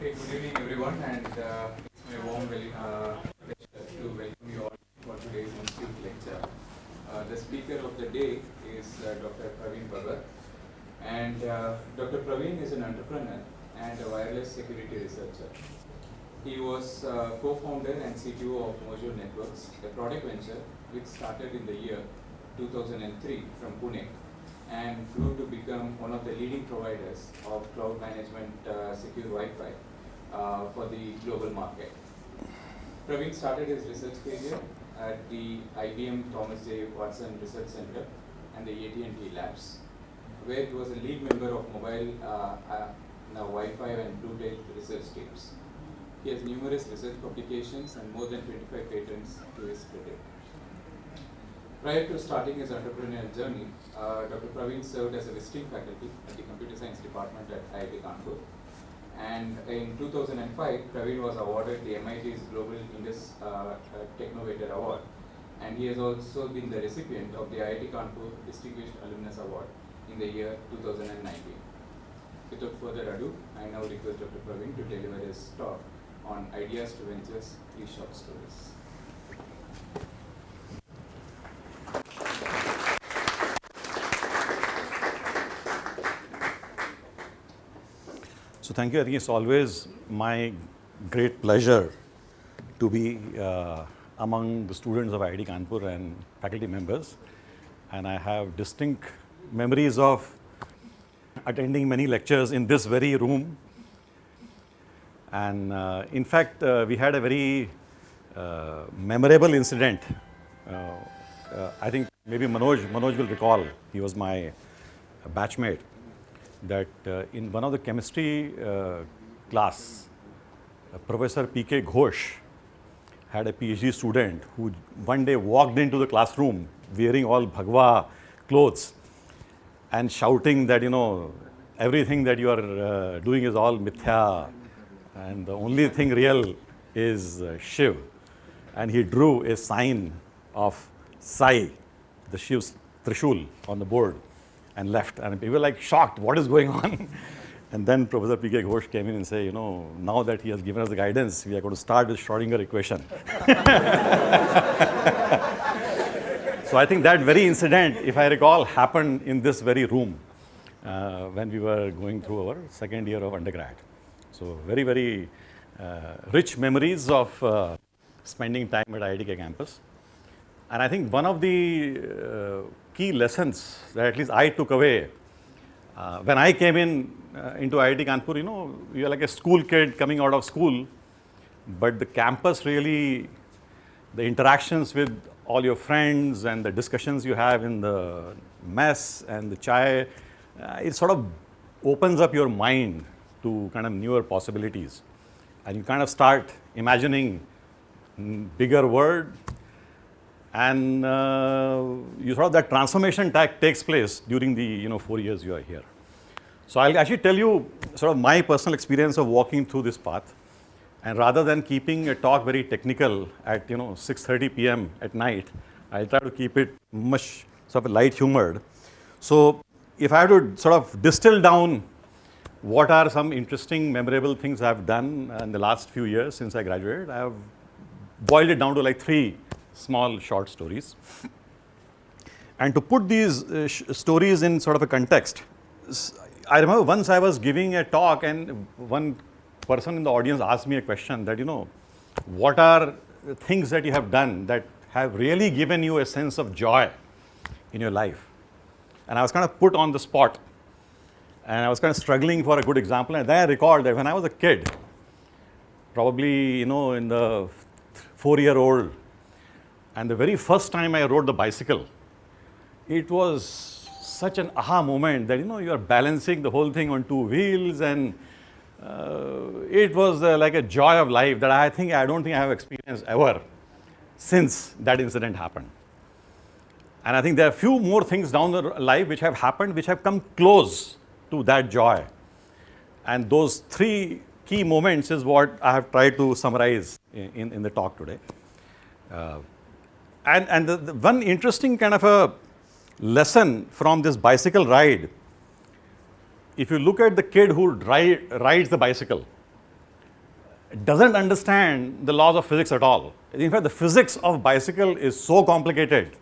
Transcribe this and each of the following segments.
Hey, good evening everyone, and it's my warm pleasure to welcome you all for today's institute lecture. The speaker of the day is Dr. Pravin Bhagwat, and Dr. Pravin is an entrepreneur and a wireless security researcher. He was co-founder and CTO of Mojo Networks, a product venture which started in the year 2003 from Pune and grew to become one of the leading providers of cloud management secure Wi-Fi for the global market. Pravin started his research career at the IBM Thomas J. Watson Research Center and the AT&T Labs, where he was a lead member of mobile Wi-Fi and Bluetooth research teams. He has numerous research publications and more than 25 patents to his credit. Prior to starting his entrepreneurial journey, Dr. Pravin served as a visiting faculty at the Computer Science Department at IIT Kanpur. And in 2005, Pravin was awarded the MIT's Global Indus Technovator Award. And he has also been the recipient of the IIT Kanpur Distinguished Alumnus Award in the year 2019. Without further ado, I now request Dr. Pravin to deliver his talk on Ideas to Ventures, 3 short stories. So thank you. I think it's always my great pleasure to be among the students of IIT Kanpur and faculty members. And I have distinct memories of attending many lectures in this very room. And in fact, we had a very memorable incident. I think maybe Manoj will recall. He was my batchmate. That in one of the chemistry class, Professor P.K. Ghosh had a PhD student who one day walked into the classroom wearing all Bhagwa clothes and shouting that, everything that you are doing is all mithya and the only thing real is Shiv. And he drew a sign of Sai, the Shiv's Trishul, on the board. And left, and people were like shocked, what is going on? And then Professor P.K. Ghosh came in and said, now that he has given us the guidance, we are going to start with Schrodinger equation. So I think that very incident, if I recall, happened in this very room when we were going through our second year of undergrad. So very, very rich memories of spending time at IIT campus. And I think one of the key lessons that at least I took away when I came into IIT Kanpur, you're like a school kid coming out of school, but the campus really, the interactions with all your friends and the discussions you have in the mess and the chai, it sort of opens up your mind to kind of newer possibilities. And you kind of start imagining bigger world. And you sort of that transformation takes place during the 4 years you are here. So I'll actually tell you sort of my personal experience of walking through this path. And rather than keeping a talk very technical at 6:30 p.m. at night, I'll try to keep it much sort of light humored. So if I have to sort of distill down what are some interesting, memorable things I've done in the last few years since I graduated, I have boiled it down to like 3 small short stories. And to put these stories in sort of a context, I remember once I was giving a talk and one person in the audience asked me a question that, what are things that you have done that have really given you a sense of joy in your life? And I was kind of put on the spot and I was kind of struggling for a good example. And then I recalled that when I was a kid, probably, in the 4-year-old, and the very first time I rode the bicycle, it was such an aha moment that, you are balancing the whole thing on 2 wheels and it was like a joy of life that I don't think I have experienced ever since that incident happened. And I think there are a few more things down the life which have happened, which have come close to that joy. And those 3 key moments is what I have tried to summarize in the talk today. And the one interesting kind of a lesson from this bicycle ride, if you look at the kid who rides the bicycle, doesn't understand the laws of physics at all. In fact, the physics of bicycle is so complicated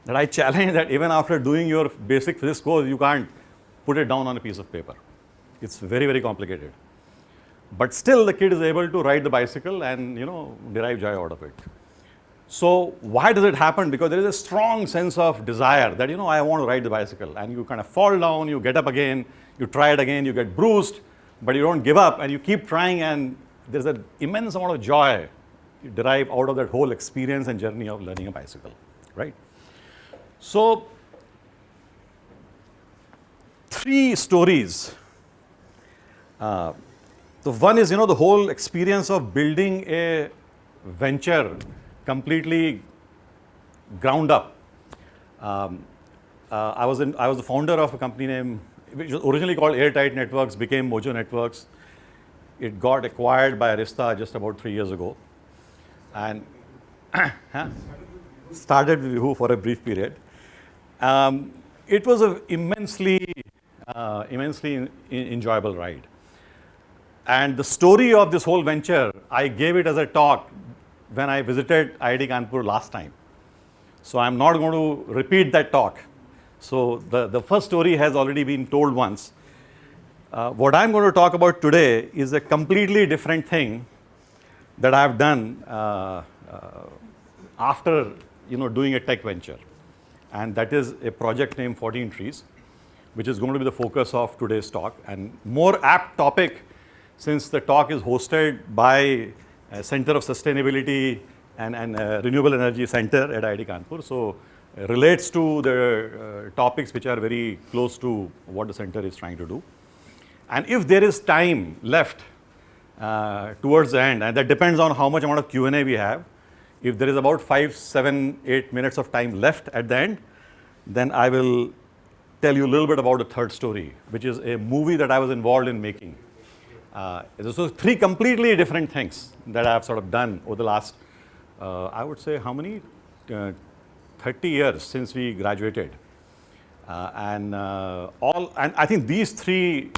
that I challenge that even after doing your basic physics course, you can't put it down on a piece of paper. It's very, very complicated. But still, the kid is able to ride the bicycle and derive joy out of it. So why does it happen? Because there is a strong sense of desire that I want to ride the bicycle, and you kind of fall down, you get up again, you try it again, you get bruised, but you don't give up and you keep trying, and there's an immense amount of joy you derive out of that whole experience and journey of learning a bicycle, right? So 3 stories. The one is, the whole experience of building a venture completely ground up. I was the founder of a company name, which was originally called Airtight Networks, became Mojo Networks. It got acquired by Arista just about 3 years ago, and started with Who for a brief period. It was an immensely enjoyable ride. And the story of this whole venture, I gave it as a talk when I visited IIT Kanpur last time. So I'm not going to repeat that talk. So the first story has already been told once. What I'm going to talk about today is a completely different thing that I've done after doing a tech venture. And that is a project named 14 Trees, which is going to be the focus of today's talk, and more apt topic since the talk is hosted by Center of Sustainability and Renewable Energy Center at IIT Kanpur. So relates to the topics which are very close to what the center is trying to do. And if there is time left towards the end, and that depends on how much amount of Q&A we have, if there is about 5, 7, 8 minutes of time left at the end, then I will tell you a little bit about the third story, which is a movie that I was involved in making. So 3 completely different things that I have sort of done over the last, I would say, how many? 30 years since we graduated. And I think these 3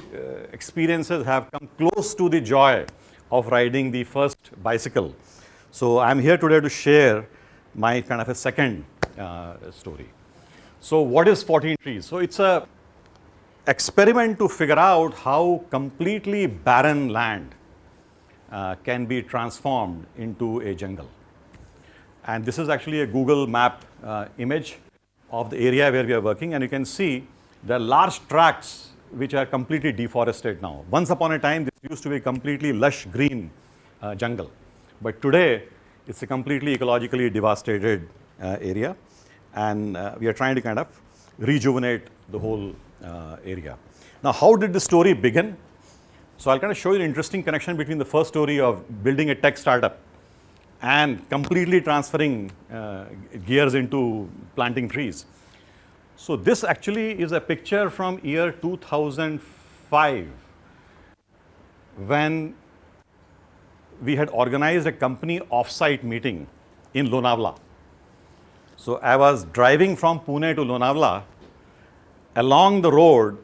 experiences have come close to the joy of riding the first bicycle. So I'm here today to share my kind of a second story. So what is 14 Trees? So it's a experiment to figure out how completely barren land can be transformed into a jungle. And this is actually a Google map image of the area where we are working, and you can see there are large tracts which are completely deforested now. Once upon a time, this used to be a completely lush green jungle, but today it's a completely ecologically devastated area, and we are trying to kind of rejuvenate the whole area. Now, how did the story begin? So I'll kind of show you an interesting connection between the first story of building a tech startup and completely transferring gears into planting trees. So this actually is a picture from year 2005, when we had organized a company offsite meeting in Lonavala. So I was driving from Pune to Lonavala. Along the road,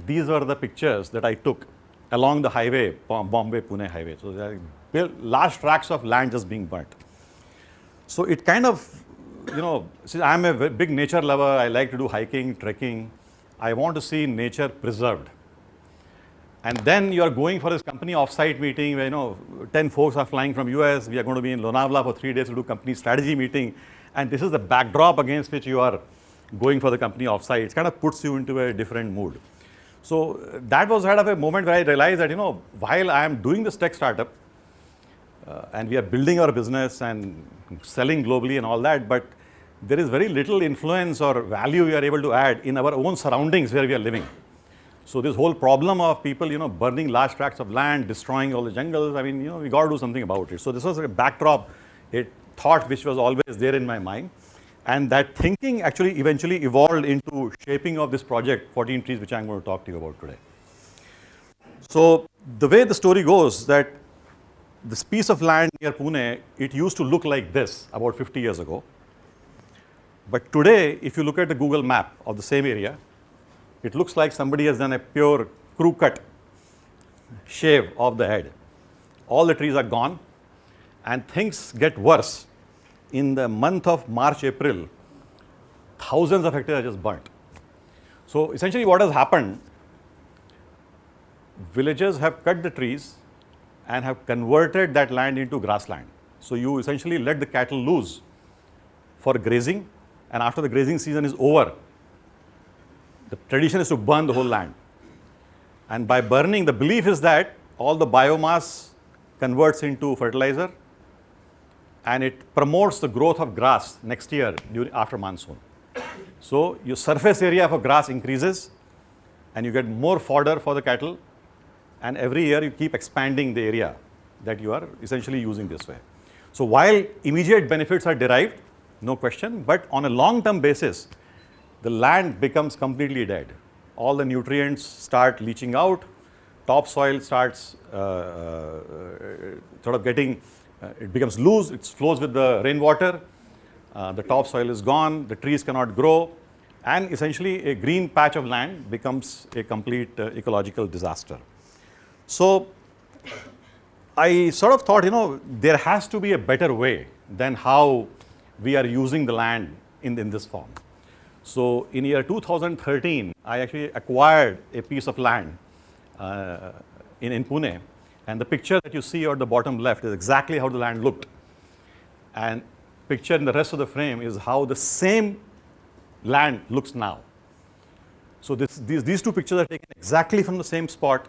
these were the pictures that I took along the highway, Bombay-Pune highway. So there are large tracts of land just being burnt. So it kind of, since I'm a big nature lover, I like to do hiking, trekking. I want to see nature preserved. And then you are going for this company offsite meeting where 10 folks are flying from US. We are going to be in Lonavala for 3 days to do company strategy meeting. And this is the backdrop against which you are going for the company offsite. It kind of puts you into a different mood. So that was kind of a moment where I realized that, while I am doing this tech startup and we are building our business and selling globally and all that, but there is very little influence or value we are able to add in our own surroundings where we are living. So this whole problem of people, burning large tracts of land, destroying all the jungles, we got to do something about it. So this was a backdrop, a thought which was always there in my mind. And that thinking actually eventually evolved into shaping of this project, 14 Trees, which I'm going to talk to you about today. So the way the story goes, that this piece of land near Pune, it used to look like this about 50 years ago. But today, if you look at the Google map of the same area, it looks like somebody has done a pure crew cut shave of the head. all the trees are gone, and things get worse. In the month of March, April, thousands of hectares are just burnt. So essentially what has happened, villagers have cut the trees and have converted that land into grassland. So you essentially let the cattle loose for grazing, and after the grazing season is over, the tradition is to burn the whole land. And by burning, the belief is that all the biomass converts into fertilizer and it promotes the growth of grass next year after monsoon. So your surface area for grass increases and you get more fodder for the cattle, and every year you keep expanding the area that you are essentially using this way. So while immediate benefits are derived, no question, but on a long-term basis, the land becomes completely dead. All the nutrients start leaching out, topsoil starts sort of getting, it becomes loose, it flows with the rainwater, the topsoil is gone, the trees cannot grow, and essentially a green patch of land becomes a complete ecological disaster. So I sort of thought, there has to be a better way than how we are using the land in this form. So in year 2013, I actually acquired a piece of land in Pune, and the picture that you see at the bottom left is exactly how the land looked. And picture in the rest of the frame is how the same land looks now. So these two pictures are taken exactly from the same spot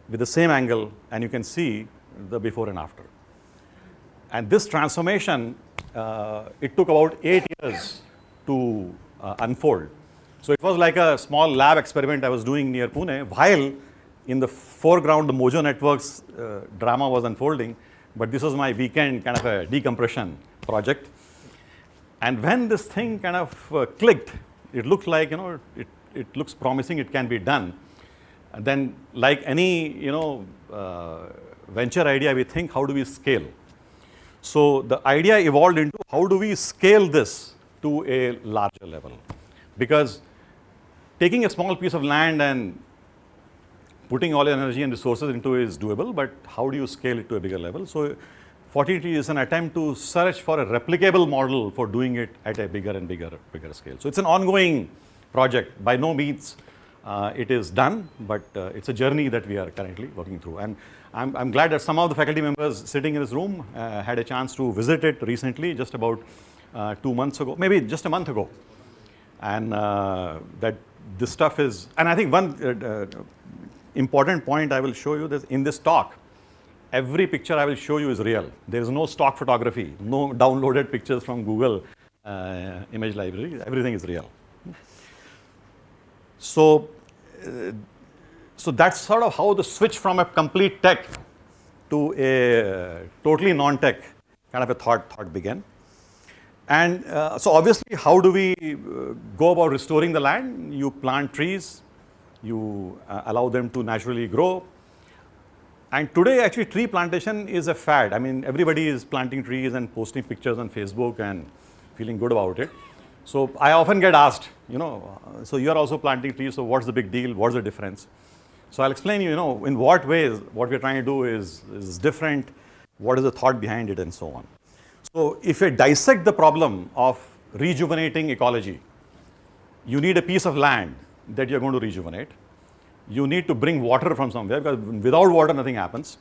with the same angle, and you can see the before and after. And this transformation, it took about 8 years to unfold. So it was like a small lab experiment I was doing near Pune, while in the foreground the Mojo Networks drama was unfolding, but this was my weekend kind of a decompression project. And when this thing kind of clicked, it looked like, it looks promising, it can be done. And then like any, venture idea, we think, how do we scale? So the idea evolved into how do we scale this to a larger level? Because taking a small piece of land and putting all your energy and resources into it is doable, but how do you scale it to a bigger level? So 40T is an attempt to search for a replicable model for doing it at a bigger and bigger scale. So it's an ongoing project. By no means it is done, but it's a journey that we are currently working through. And I'm glad that some of the faculty members sitting in this room had a chance to visit it recently, just about 2 months ago, maybe just a month ago. And that this stuff is, and I think one important point I will show you this in this talk, every picture I will show you is real. There is no stock photography, no downloaded pictures from Google image library, everything is real. So that's sort of how the switch from a complete tech to a totally non-tech kind of a thought began. And so obviously, how do we go about restoring the land? You plant trees, you allow them to naturally grow. And today, actually, tree plantation is a fad. I mean, everybody is planting trees and posting pictures on Facebook and feeling good about it. So I often get asked, so you are also planting trees, so what's the big deal? What's the difference? So I'll explain you, in what ways what we're trying to do is different, what is the thought behind it, and so on. So if you dissect the problem of rejuvenating ecology, you need a piece of land that you're going to rejuvenate. You need to bring water from somewhere, because without water nothing happens.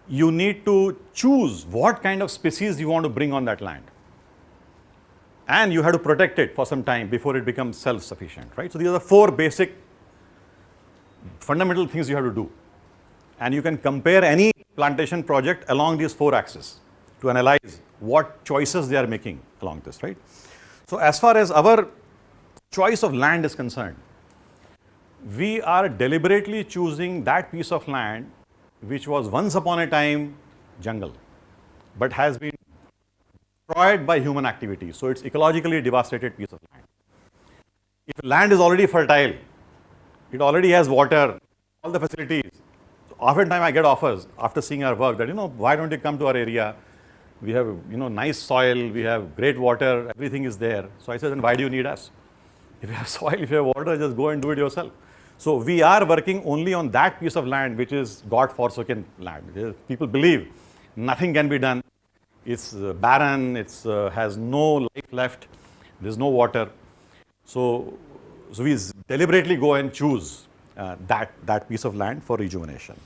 You need to choose what kind of species you want to bring on that land. And you have to protect it for some time before it becomes self-sufficient, right? So these are the 4 basic fundamental things you have to do. And you can compare any plantation project along these 4 axes to analyze what choices they are making along this, right? So as far as our choice of land is concerned, we are deliberately choosing that piece of land which was once upon a time jungle, but has been destroyed by human activity. So it's ecologically devastated piece of land. If land is already fertile, it already has water, all the facilities. So oftentimes I get offers after seeing our work that, why don't you come to our area? We have, nice soil, we have great water, everything is there. So I said, then why do you need us? If you have soil, if you have water, just go and do it yourself. So we are working only on that piece of land which is God-forsaken land. People believe nothing can be done. It's barren, it has no life left, there's no water. So we deliberately go and choose that piece of land for rejuvenation.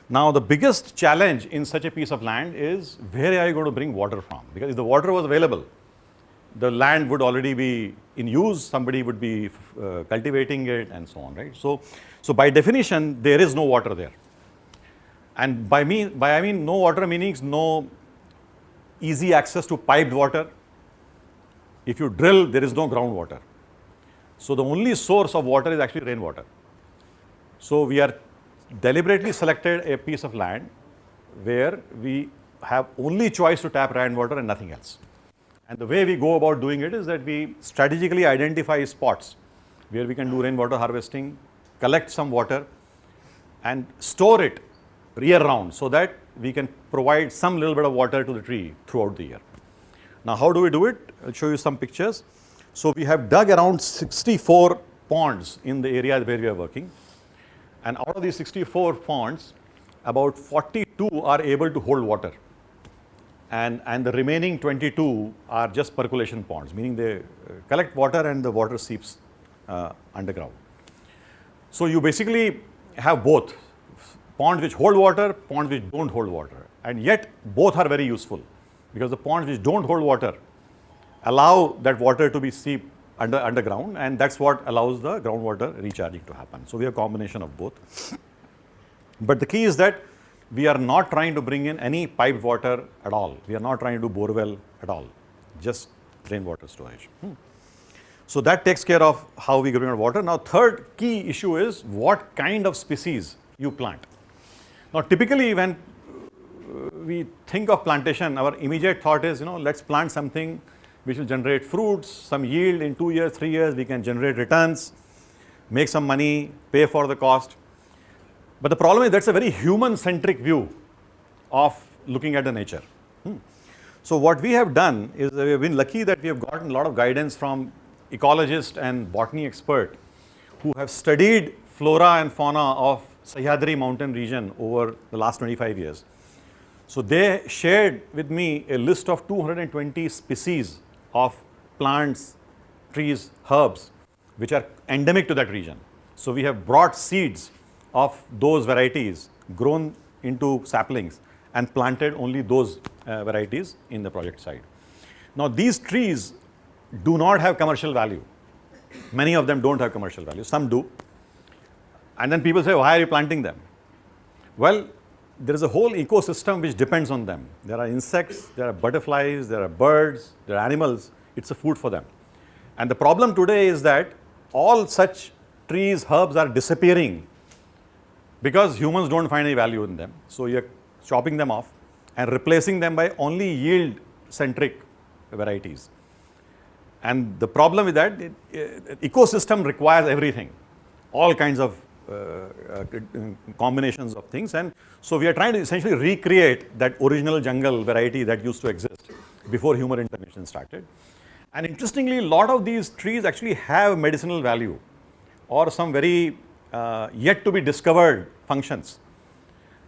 Now the biggest challenge in such a piece of land is where are you going to bring water from? Because if the water was available, the land would already be in use, somebody would be cultivating it and so on, right? So by definition, there is no water there. And by I mean no water meaning no easy access to piped water. If you drill, there is no groundwater. So the only source of water is actually rainwater. So we are deliberately selected a piece of land where we have only choice to tap rainwater and nothing else. And the way we go about doing it is that we strategically identify spots where we can do rainwater harvesting, collect some water and store it year round so that we can provide some little bit of water to the tree throughout the year. Now how do we do it? I'll show you some pictures. So we have dug around 64 ponds in the area where we are working. And out of these 64 ponds, about 42 are able to hold water. And the remaining 22 are just percolation ponds, meaning they collect water and the water seeps underground. So you basically have both, ponds which hold water, ponds which don't hold water. And yet both are very useful because the ponds which don't hold water allow that water to be seeped underground, and that's what allows the groundwater recharging to happen. So we have a combination of both. But the key is that we are not trying to bring in any piped water at all. We are not trying to do borewell at all, just rainwater storage. So that takes care of how we bring out water. Now third key issue is what kind of species you plant. Now typically when we think of plantation, our immediate thought is, let's plant something which will generate fruits, some yield in 2 years, 3 years, we can generate returns, make some money, pay for the cost. But the problem is that's a very human-centric view of looking at the nature. So what we have done is we have been lucky that we have gotten a lot of guidance from ecologists and botany experts who have studied flora and fauna of Sahyadri mountain region over the last 25 years. So they shared with me a list of 220 species of plants, trees, herbs, which are endemic to that region. So we have brought seeds of those varieties, grown into saplings and planted only those varieties in the project site. Now these trees do not have commercial value. Many of them don't have commercial value, some do. And then people say, why are you planting them? Well, there is a whole ecosystem which depends on them. There are insects, there are butterflies, there are birds, there are animals. It's a food for them. And the problem today is that all such trees, herbs are disappearing because humans don't find any value in them. So you're chopping them off and replacing them by only yield-centric varieties. And the problem is that ecosystem requires everything, all kinds of combinations of things, and so we are trying to essentially recreate that original jungle variety that used to exist before human intervention started. And interestingly, a lot of these trees actually have medicinal value or some very yet to be discovered functions.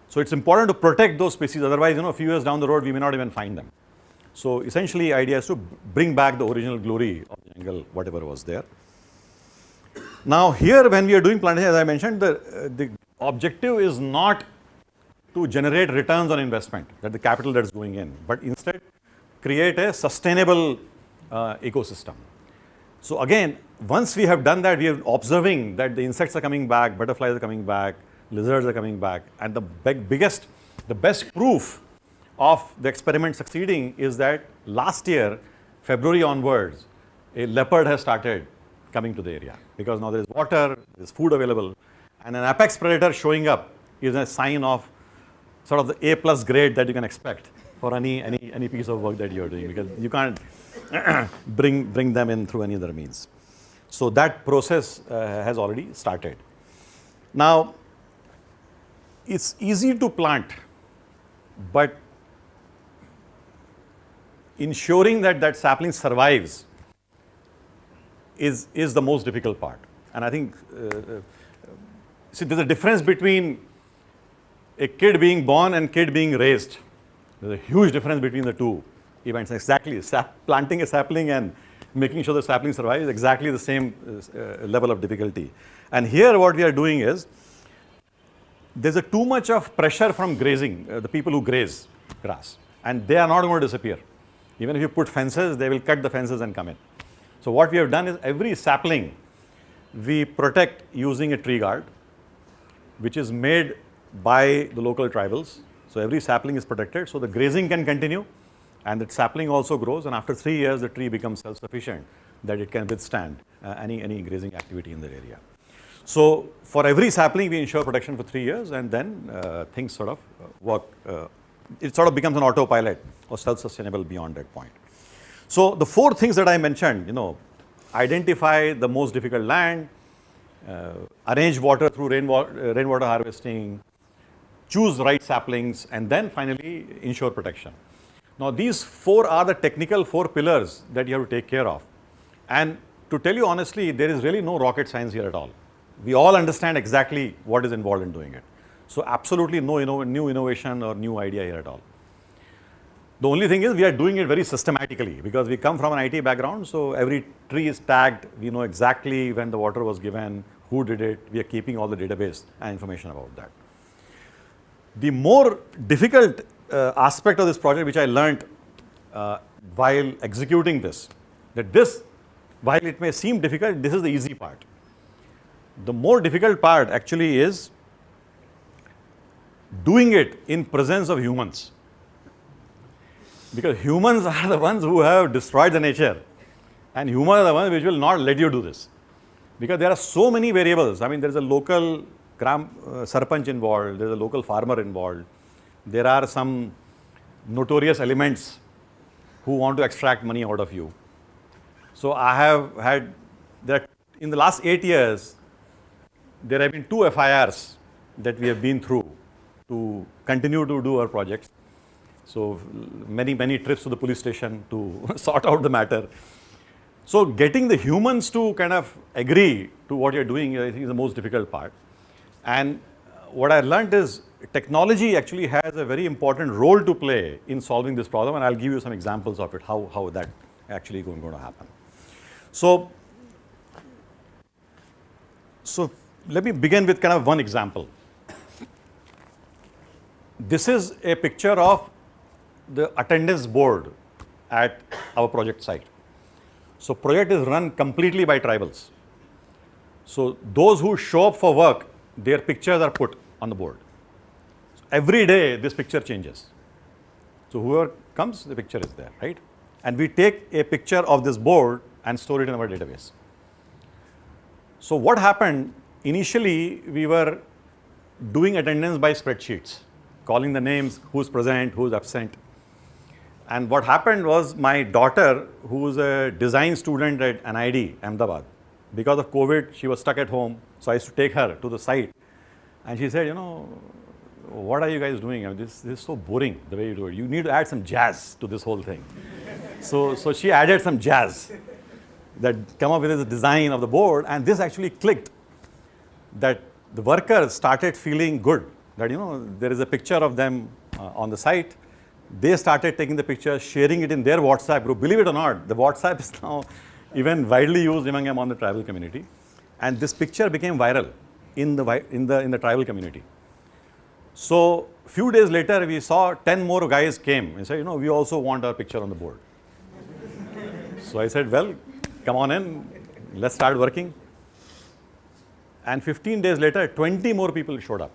So it's important to protect those species, otherwise a few years down the road we may not even find them. So essentially idea is to bring back the original glory of the jungle, whatever was there. Now here when we are doing plantation, as I mentioned, the objective is not to generate returns on investment, that the capital that's going in, but instead create a sustainable ecosystem. So again, once we have done that, we are observing that the insects are coming back, butterflies are coming back, lizards are coming back, and the best proof of the experiment succeeding is that last year, February onwards, a leopard has started coming to the area because now there is water, there is food available, and an apex predator showing up is a sign of sort of the A+ grade that you can expect for any piece of work that you are doing, because you can't bring them in through any other means. So that process has already started. Now, it's easy to plant, but ensuring that that sapling survives is the most difficult part. And I think See, there's a difference between a kid being born and kid being raised. There's a huge difference between the two events. Exactly, planting a sapling and making sure the sapling survives is exactly the same level of difficulty. And here what we are doing is, there's a too much of pressure from grazing, the people who graze grass, and they are not going to disappear. Even if you put fences, they will cut the fences and come in. So what we have done is every sapling we protect using a tree guard, which is made by the local tribals. So every sapling is protected, so the grazing can continue, and the sapling also grows, and after 3 years the tree becomes self-sufficient, that it can withstand any grazing activity in the area. So for every sapling we ensure protection for 3 years, and then things sort of work. It sort of becomes an autopilot or self-sustainable beyond that point. So the 4 things that I mentioned, identify the most difficult land, arrange water through rainwater harvesting, choose right saplings, and then finally ensure protection. Now these 4 are the technical 4 pillars that you have to take care of. And to tell you honestly, there is really no rocket science here at all. We all understand exactly what is involved in doing it. So absolutely no new innovation or new idea here at all. The only thing is we are doing it very systematically, because we come from an IT background, so every tree is tagged, we know exactly when the water was given, who did it, we are keeping all the database and information about that. The more difficult aspect of this project, which I learned while executing this, while it may seem difficult, this is the easy part. The more difficult part actually is doing it in presence of humans. Because humans are the ones who have destroyed the nature, and humans are the ones which will not let you do this. Because there are so many variables. I mean, there is a local sarpanch involved, there is a local farmer involved, there are some notorious elements who want to extract money out of you. So I have had, in the last 8 years, there have been 2 FIRs that we have been through to continue to do our projects. So many trips to the police station to sort out the matter. So getting the humans to kind of agree to what you're doing, I think, is the most difficult part. And what I learned is technology actually has a very important role to play in solving this problem, and I'll give you some examples of it, how that actually going to happen. So let me begin with kind of one example. This is a picture of the attendance board at our project site. So project is run completely by tribals. So those who show up for work, their pictures are put on the board. So every day this picture changes. So whoever comes, the picture is there, right? And we take a picture of this board and store it in our database. So what happened, initially we were doing attendance by spreadsheets, calling the names, who's present, who's absent. And what happened was, my daughter, who's a design student at IIT, Ahmedabad, because of COVID, she was stuck at home. So I used to take her to the site. And she said, what are you guys doing? I mean, this is so boring the way you do it. You need to add some jazz to this whole thing. So she added some jazz that came up with the design of the board. And this actually clicked, that the workers started feeling good, that there is a picture of them on the site. They started taking the picture, sharing it in their WhatsApp group. Believe it or not, the WhatsApp is now even widely used among the tribal community. And this picture became viral in the tribal community. So a few days later, we saw 10 more guys came and said, we also want our picture on the board. So I said, well, come on in, let's start working. And 15 days later, 20 more people showed up.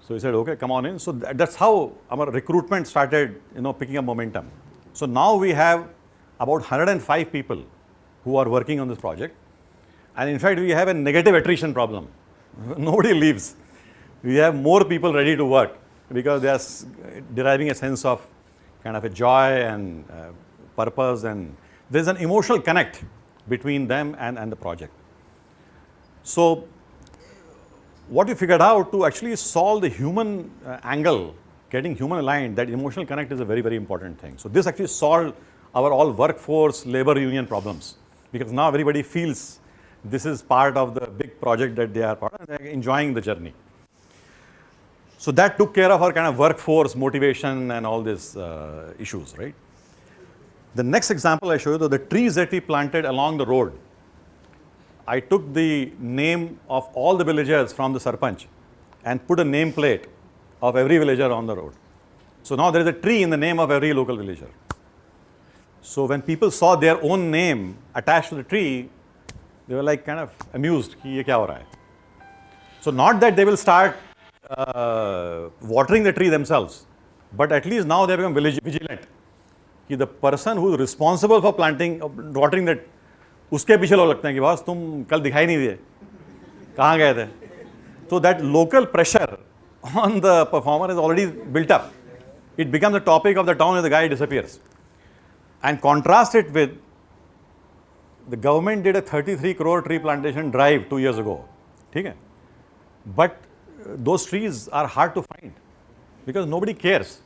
So he said, okay, come on in. So that's how our recruitment started, picking up momentum. So now we have about 105 people who are working on this project. And in fact, we have a negative attrition problem. Nobody leaves. We have more people ready to work because they are deriving a sense of kind of a joy and purpose, and there's an emotional connect between them and the project. So what we figured out, to actually solve the human angle, getting human aligned, that emotional connect is a very, very important thing. So this actually solved our all workforce, labor union problems, because now everybody feels this is part of the big project that they are part of, and they're enjoying the journey. So that took care of our kind of workforce, motivation, and all these issues, right? The next example I show you, the trees that we planted along the road, I took the name of all the villagers from the Sarpanch and put a name plate of every villager on the road. So now there is a tree in the name of every local villager. So when people saw their own name attached to the tree, they were like kind of amused, ki ye kya ho raha hai? So not that they will start watering the tree themselves, but at least now they become vigilant. Ki the person who is responsible for planting, watering that, उसके पीछे लोग लगते हैं कि boss तुम कल दिखाई नहीं दिए, कहाँ गए थे? So that local pressure on the performer is already built up. It becomes the topic of the town and the guy disappears. And contrast it with the government did a 33 crore tree plantation drive 2 years ago. ठीक है? But those trees are hard to find because nobody cares.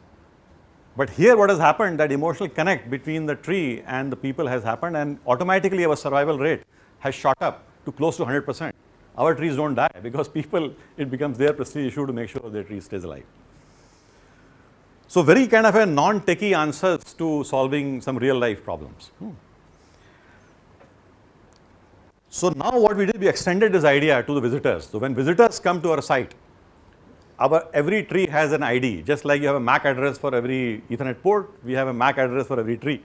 But here what has happened, that emotional connect between the tree and the people has happened, and automatically our survival rate has shot up to close to 100%. Our trees don't die because people, it becomes their prestige issue to make sure their tree stays alive. So very kind of a non-techie answers to solving some real life problems. So now what we did, we extended this idea to the visitors. So when visitors come to our site, every tree has an ID. Just like you have a MAC address for every Ethernet port, we have a MAC address for every tree.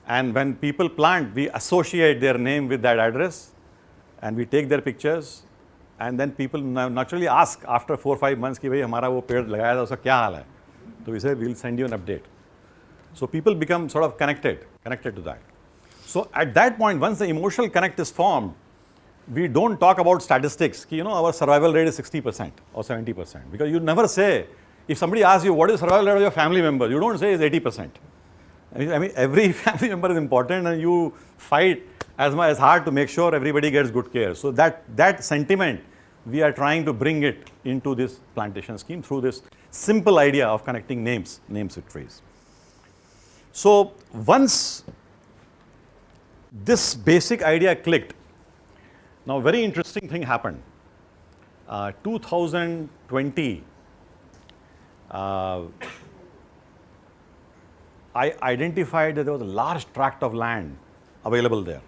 And when people plant, we associate their name with that address, and we take their pictures, and then people naturally ask after 4 or 5 months कि भाई हमारा वो पेड़ लगाया था उसका क्या हाल है? So we say we'll send you an update. So people become sort of connected to that. So at that point, once the emotional connect is formed, we don't talk about statistics. Ki, our survival rate is 60% or 70%. Because you never say, if somebody asks you what is the survival rate of your family member, you don't say it's 80%. I mean, every family member is important, and you fight as hard to make sure everybody gets good care. So that sentiment, we are trying to bring it into this plantation scheme through this simple idea of connecting names with trees. So once this basic idea clicked, now very interesting thing happened. 2020, I identified that there was a large tract of land available there.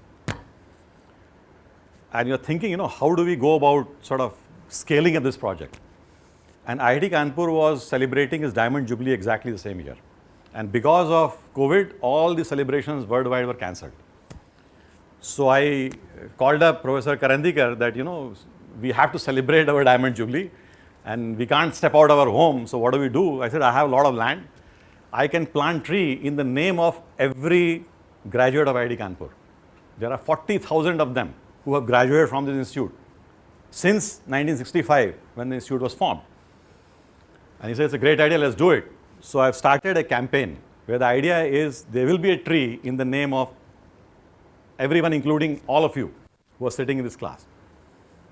And you're thinking, how do we go about sort of scaling up this project? And IIT Kanpur was celebrating its Diamond Jubilee exactly the same year. And because of COVID, all the celebrations worldwide were cancelled. So I called up Professor Karandikar that, we have to celebrate our Diamond Jubilee and we can't step out of our home. So what do? I said, I have a lot of land. I can plant tree in the name of every graduate of IIT Kanpur. There are 40,000 of them who have graduated from this institute since 1965 when the institute was formed. And he said, it's a great idea, let's do it. So I've started a campaign where the idea is there will be a tree in the name of everyone, including all of you who are sitting in this class.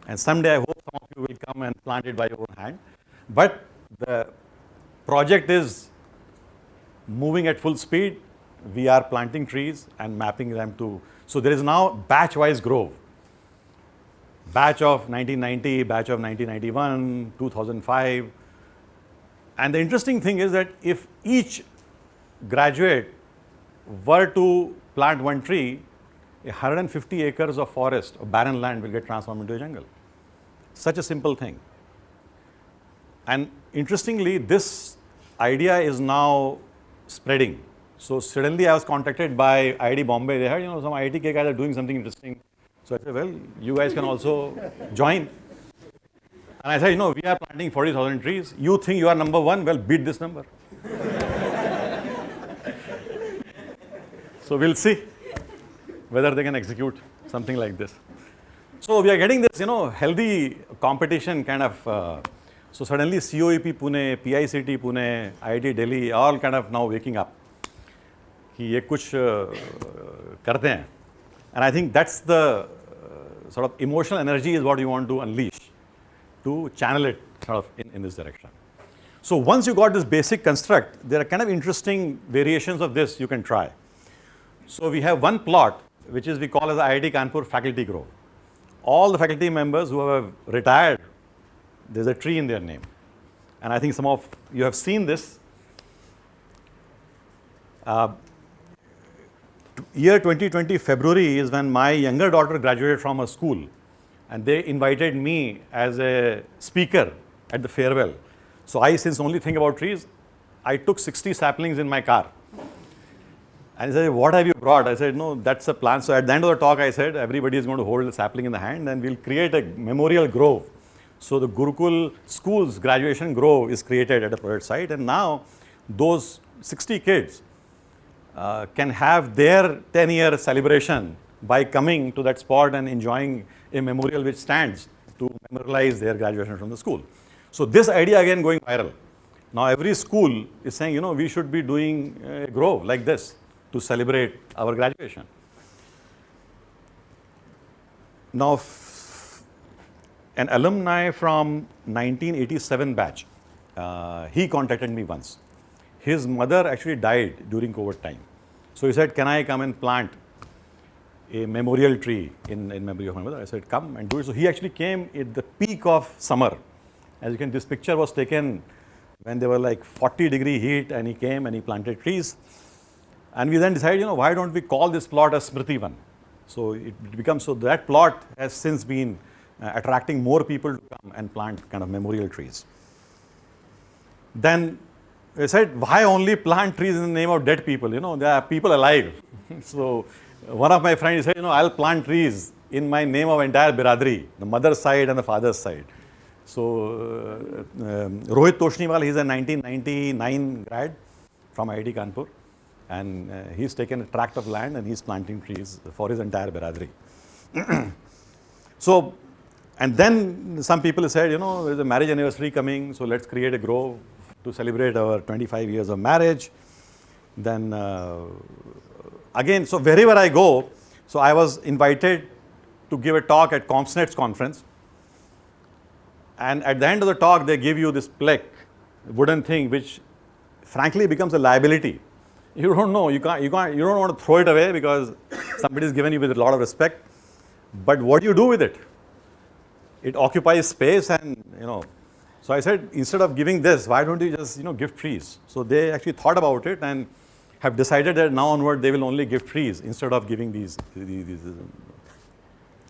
And someday I hope some of you will come and plant it by your own hand. But the project is moving at full speed. We are planting trees and mapping them to, so there is now batch-wise grove. Batch of 1990, batch of 1991, 2005. And the interesting thing is that if each graduate were to plant one tree, 150 acres of forest or barren land will get transformed into a jungle. Such a simple thing. And interestingly, this idea is now spreading. So suddenly I was contacted by IIT Bombay. They heard, some IIT guys are doing something interesting. So I said, well, you guys can also join. And I said, we are planting 40,000 trees. You think you are number one? Well, beat this number. So we'll see whether they can execute something like this. So we are getting this, healthy competition kind of. So suddenly COEP Pune, PICT Pune, IIT Delhi, all kind of now waking up. कि ये कुछ करते हैं. And I think that's the sort of emotional energy is what you want to unleash, to channel it sort of in this direction. So once you got this basic construct, there are kind of interesting variations of this you can try. So we have one plot, which is we call as the IIT Kanpur Faculty Grove. all the faculty members who have retired, there's a tree in their name. And I think some of you have seen this. Year 2020 February is when my younger daughter graduated from a school, and they invited me as a speaker at the farewell. So I, since only think about trees, I took 60 saplings in my car. And he said, what have you brought? I said, no, that's a plan. So at the end of the talk, I said, everybody is going to hold a sapling in the hand and we'll create a memorial grove. So the Gurukul school's graduation grove is created at a project site. And now those 60 kids can have their 10-year celebration by coming to that spot and enjoying a memorial which stands to memorialize their graduation from the school. So this idea again going viral. Now every school is saying, you know, we should be doing a grove like this to celebrate our graduation. Now, an alumni from 1987 batch, he contacted me once. His mother actually died during COVID time. So he said, can I come and plant a memorial tree in memory of my mother? I said, come and do it. So he actually came at the peak of summer. As you can, this picture was taken when there were like 40-degree heat, and he came and he planted trees. And we then decided, you know, why don't we call this plot as Smriti Van? So it becomes, so that plot has since been attracting more people to come and plant kind of memorial trees. Then I said, why only plant trees in the name of dead people? You know, there are people alive. So one of my friends said, you know, I'll plant trees in my name of entire Biradri, the mother's side and the father's side. So Rohit Toshniwal, he's a 1999 grad from IIT Kanpur. And he's taken a tract of land and he's planting trees for his entire Biradri. So, and then some people said, you know, there's a marriage anniversary coming, so let's create a grove to celebrate our 25 years of marriage. Then again, so wherever I go, so I was invited to give a talk at CompsNet's conference. And at the end of the talk, they give you this plaque, wooden thing, which frankly becomes a liability. You don't know, you don't want to throw it away because somebody is given you with a lot of respect. But what do you do with it? It occupies space, and you know. So I said, instead of giving this, why don't you just, you know, give trees? So they actually thought about it and have decided that now onward they will only give trees instead of giving these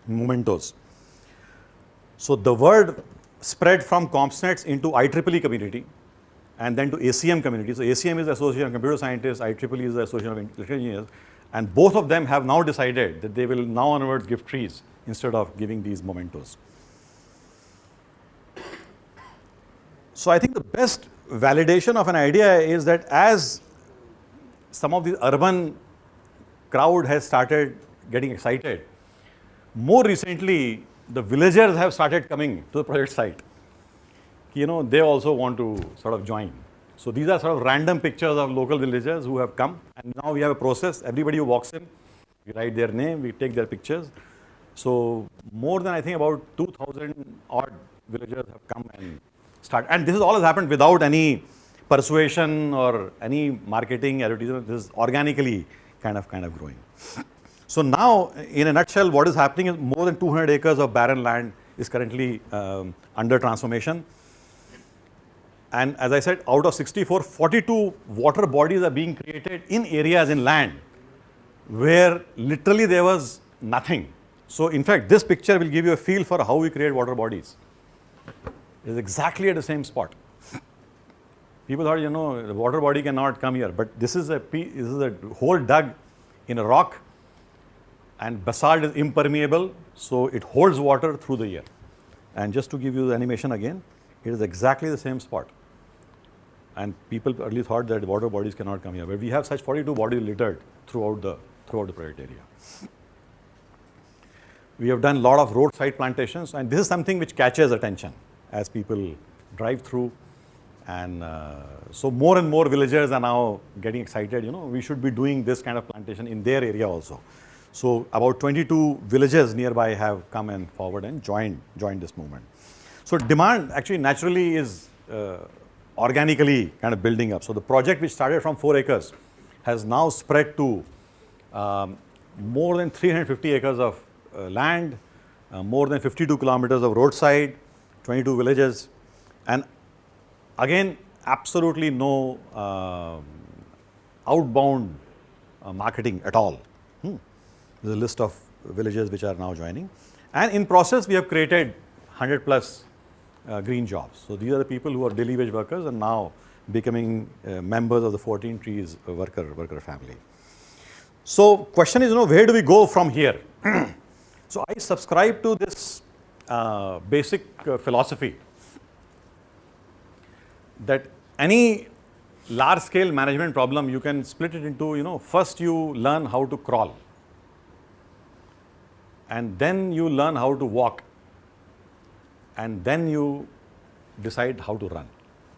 mementos. So the word spread from CompsNets into IEEE community, and then to ACM community. So ACM is the Association of Computer Scientists, IEEE is the Association of Electrical Engineers, and both of them have now decided that they will now onwards give trees instead of giving these mementos. So I think the best validation of an idea is that as some of the urban crowd has started getting excited, more recently the villagers have started coming to the project site. You know, they also want to sort of join. So these are sort of random pictures of local villagers who have come, and now we have a process. Everybody who walks in, we write their name, we take their pictures. So more than I think about 2,000 odd villagers have come and start. And this all has happened without any persuasion or any marketing, advertisement. This is organically kind of growing. So now, in a nutshell, what is happening is more than 200 acres of barren land is currently under transformation. And as I said, out of 64, 42 water bodies are being created in areas in land where literally there was nothing. So in fact, this picture will give you a feel for how we create water bodies. It's exactly at the same spot. People thought, you know, the water body cannot come here, but this is a hole dug in a rock, and basalt is impermeable, so it holds water through the year. And just to give you the animation again, it is exactly the same spot. And people early thought that water bodies cannot come here, but we have such 42 bodies littered throughout the project area. We have done a lot of roadside plantations, and this is something which catches attention as people drive through. And so more and more villagers are now getting excited, you know, we should be doing this kind of plantation in their area also. So about 22 villages nearby have come and forward and joined this movement. So demand actually naturally is organically kind of building up. So the project which started from 4 acres has now spread to more than 350 acres of land, more than 52 kilometers of roadside, 22 villages, and again, absolutely no outbound marketing at all. There's a list of villages which are now joining. And in process, we have created 100 plus green jobs. So these are the people who are daily wage workers and now becoming members of the 14 Trees worker family. So question is, where do we go from here? So I subscribe to this basic philosophy that any large scale management problem, you can split it into, first you learn how to crawl, and then you learn how to walk, and then you decide how to run.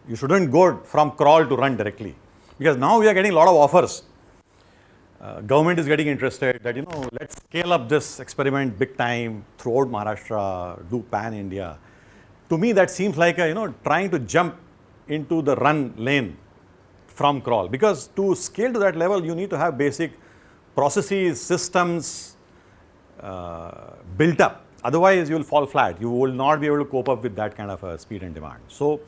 You shouldn't go from crawl to run directly, because now we are getting a lot of offers. Government is getting interested that, let's scale up this experiment big time throughout Maharashtra, do pan India. To me, that seems like trying to jump into the run lane from crawl, because to scale to that level, you need to have basic processes, systems built up. Otherwise, you will fall flat. You will not be able to cope up with that kind of speed and demand. So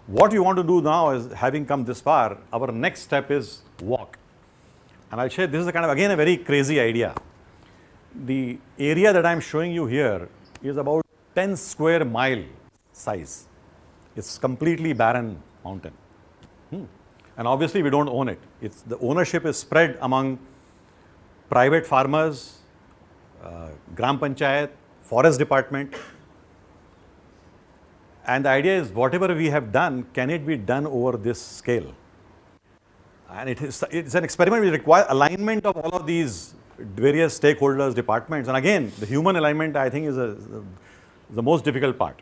what we want to do now is, having come this far, our next step is walk. And I'll share, this is a kind of, again, a very crazy idea. The area that I'm showing you here is about 10 square mile size. It's completely barren mountain. And obviously we don't own it. The ownership is spread among private farmers, Gram Panchayat, Forest Department. And the idea is, whatever we have done, can it be done over this scale? And it's an experiment which requires alignment of all of these various stakeholders, departments. And again, the human alignment, I think, is the most difficult part.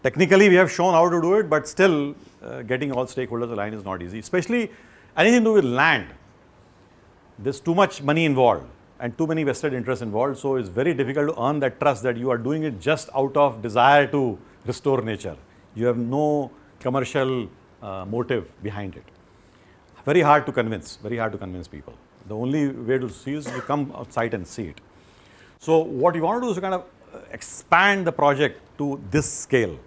Technically, we have shown how to do it, but still getting all stakeholders aligned is not easy, especially anything to do with land. There's too much money involved and too many vested interests involved, so it's very difficult to earn that trust that you are doing it just out of desire to restore nature. You have no commercial motive behind it. Very hard to convince people. The only way to see is to come outside and see it. So what you want to do is to kind of expand the project to this scale.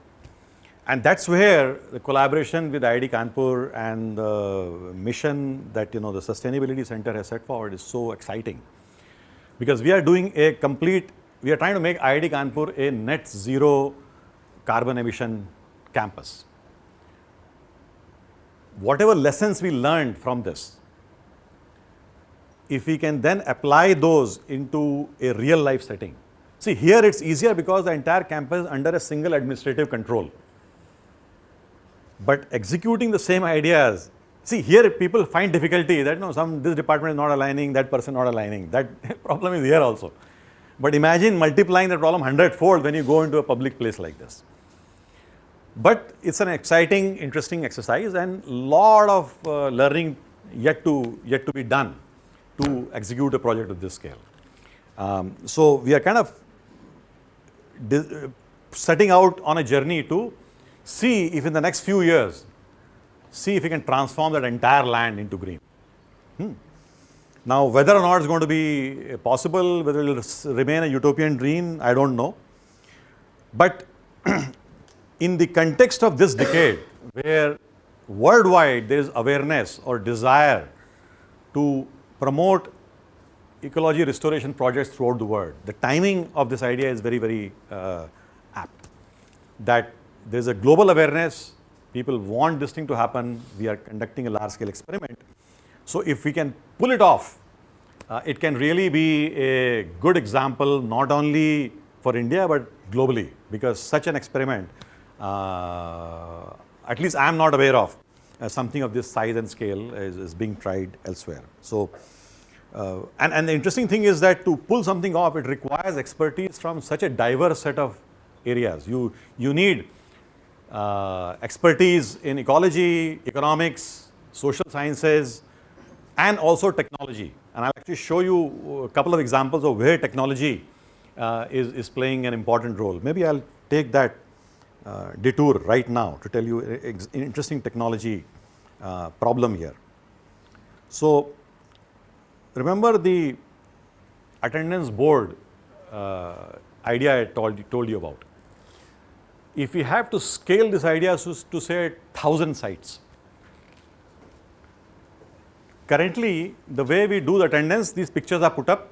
And that's where the collaboration with IIT Kanpur and the mission that the Sustainability Center has set forward is so exciting. Because we are doing we are trying to make IIT Kanpur a net zero carbon emission campus. Whatever lessons we learned from this, if we can then apply those into a real life setting. See, here it's easier because the entire campus is under a single administrative control. But executing the same ideas, see, here people find difficulty that this department is not aligning, that person not aligning. That problem is here also. But imagine multiplying the problem 100-fold when you go into a public place like this. But it's an exciting, interesting exercise, and lot of learning yet to be done to execute a project of this scale. So we are kind of setting out on a journey to see if in the next few years, see if we can transform that entire land into green. Now, whether or not it's going to be possible, whether it will remain a utopian dream, I don't know. But in the context of this decade, where worldwide there is awareness or desire to promote ecology restoration projects throughout the world, the timing of this idea is very, very apt. That there is a global awareness, people want this thing to happen, we are conducting a large-scale experiment. So if we can pull it off, it can really be a good example, not only for India, but globally, because such an experiment, at least I am not aware of, something of this size and scale is being tried elsewhere. So, and the interesting thing is that to pull something off, it requires expertise from such a diverse set of areas. You need expertise in ecology, economics, social sciences, and also technology. And I'll actually show you a couple of examples of where technology is playing an important role. Maybe I'll take that detour right now to tell you an interesting technology problem here. So remember, the attendance board idea I told you about. If we have to scale this idea to say 1,000 sites, currently the way we do the attendance, these pictures are put up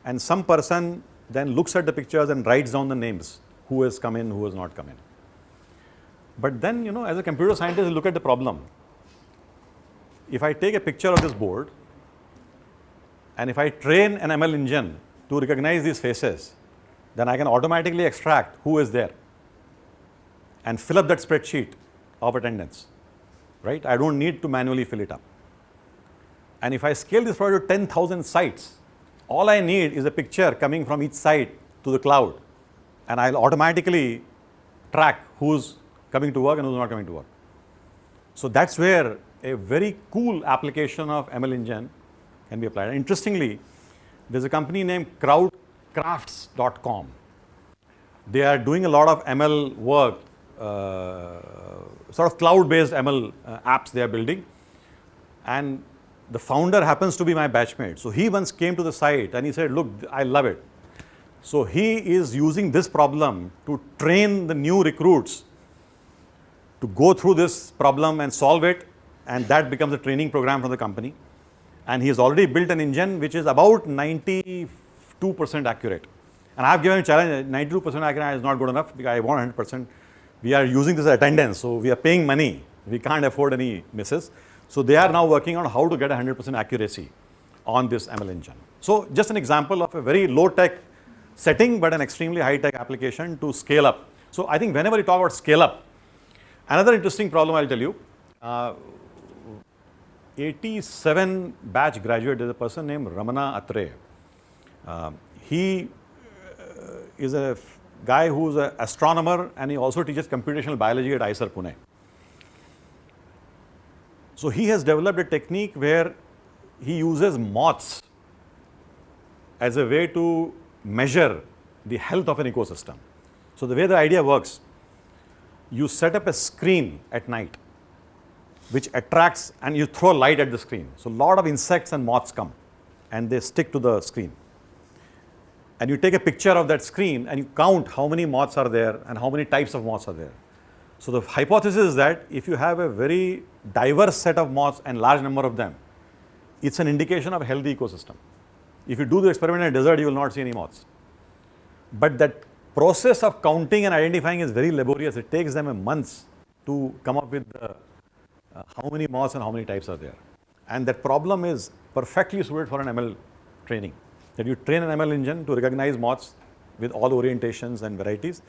and some person then looks at the pictures and writes down the names, who has come in, who has not come in. But then, as a computer scientist, you look at the problem. If I take a picture of this board and if I train an ML engine to recognize these faces, then I can automatically extract who is there and fill up that spreadsheet of attendance, right? I don't need to manually fill it up. And if I scale this project to 10,000 sites, all I need is a picture coming from each site to the cloud, and I'll automatically track who's coming to work and who's not coming to work. So that's where a very cool application of ML engine can be applied. And interestingly, there's a company named crowdcrafts.com. They are doing a lot of ML work, sort of cloud-based ML apps they are building. And the founder happens to be my batchmate. So he once came to the site and he said, look, I love it. So he is using this problem to train the new recruits to go through this problem and solve it, and that becomes a training program for the company. And he has already built an engine which is about 92% accurate. And I have given him a challenge, 92% accurate is not good enough because I want 100%. We are using this as attendance, so we are paying money. We can't afford any misses. So they are now working on how to get 100% accuracy on this ML engine. So just an example of a very low-tech setting, but an extremely high-tech application to scale up. So I think whenever you talk about scale up, another interesting problem I'll tell you, 87 batch graduate, there's a person named Ramana Atre. He is a guy who's an astronomer and he also teaches computational biology at IISER Pune. So he has developed a technique where he uses moths as a way to measure the health of an ecosystem. So the way the idea works, you set up a screen at night which attracts, and you throw light at the screen. So a lot of insects and moths come and they stick to the screen. And you take a picture of that screen and you count how many moths are there and how many types of moths are there. So the hypothesis is that if you have a very diverse set of moths and large number of them, it's an indication of a healthy ecosystem. If you do the experiment in a desert, you will not see any moths. But that process of counting and identifying is very laborious. It takes them a month to come up with how many moths and how many types are there. And that problem is perfectly suited for an ML training. That you train an ML engine to recognize moths with all orientations and varieties.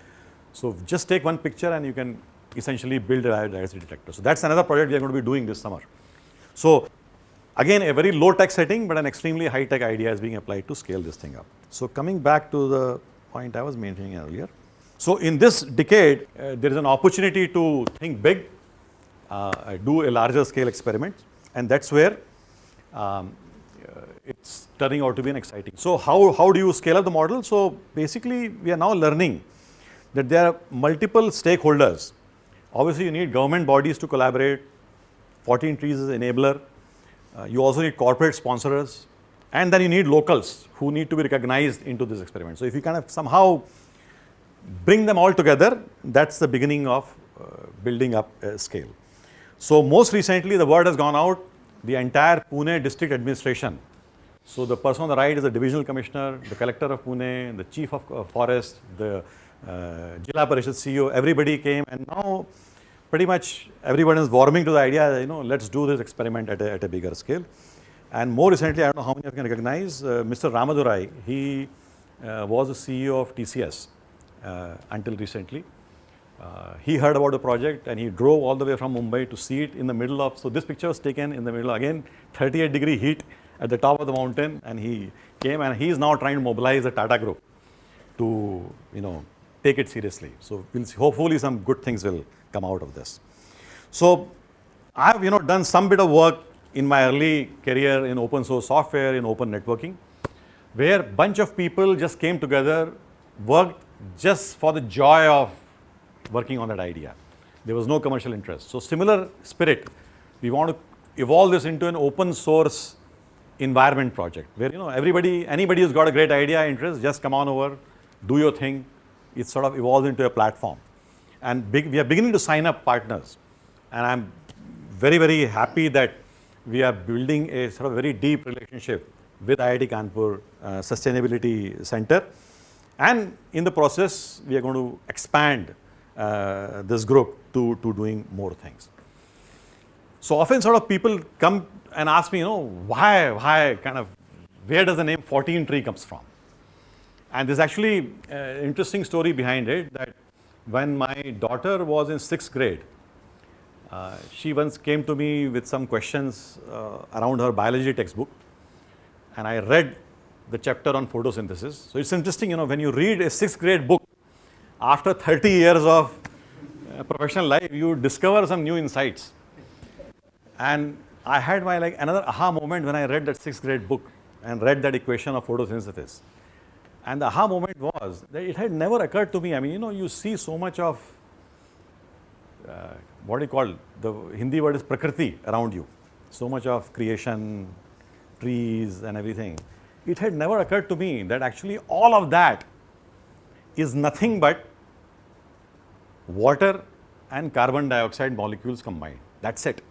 So just take one picture and you can essentially build a biodiversity detector. So that's another project we are going to be doing this summer. So again, a very low tech setting, but an extremely high tech idea is being applied to scale this thing up. So coming back to the point I was maintaining earlier. So in this decade, there is an opportunity to think big, do a larger scale experiment, and that's where it's turning out to be an exciting. So how do you scale up the model? So basically, we are now learning that there are multiple stakeholders. Obviously, you need government bodies to collaborate. 14 Trees is an enabler. You also need corporate sponsors. And then you need locals who need to be recognized into this experiment. So if you kind of somehow bring them all together, that's the beginning of building up a scale. So most recently, the word has gone out, the entire Pune district administration. So the person on the right is the divisional commissioner, the collector of Pune, the chief of forest, the Jilla Parishad CEO, everybody came, and now pretty much everyone is warming to the idea, let's do this experiment at a bigger scale. And more recently, I don't know how many of you can recognize, Mr. Ramadurai, he was the CEO of TCS until recently. He heard about the project and he drove all the way from Mumbai to see it in the middle of, so this picture was taken in the middle, again, 38-degree heat at the top of the mountain, and he came and he is now trying to mobilize the Tata Group to, take it seriously. So we'll see, hopefully some good things will come out of this. So I've, done some bit of work in my early career in open source software, in open networking, where a bunch of people just came together, worked just for the joy of working on that idea. There was no commercial interest. So similar spirit, we want to evolve this into an open source environment project where, anybody who's got a great idea, interest, just come on over, do your thing. It sort of evolves into a platform. And we are beginning to sign up partners. And I'm very, very happy that we are building a sort of very deep relationship with IIT Kanpur Sustainability Center. And in the process, we are going to expand this group to doing more things. So often sort of people come and ask me, why kind of, where does the name 14 tree comes from? And there's actually an interesting story behind it, that when my daughter was in 6th grade, she once came to me with some questions around her biology textbook, and I read the chapter on photosynthesis. So it's interesting, when you read a 6th grade book, after 30 years of professional life, you discover some new insights. And I had my another aha moment when I read that 6th grade book and read that equation of photosynthesis. And the aha moment was that it had never occurred to me. I mean, you see so much of what do you call, the Hindi word is prakriti around you. So much of creation, trees and everything. It had never occurred to me that actually all of that is nothing but water and carbon dioxide molecules combined. That's it.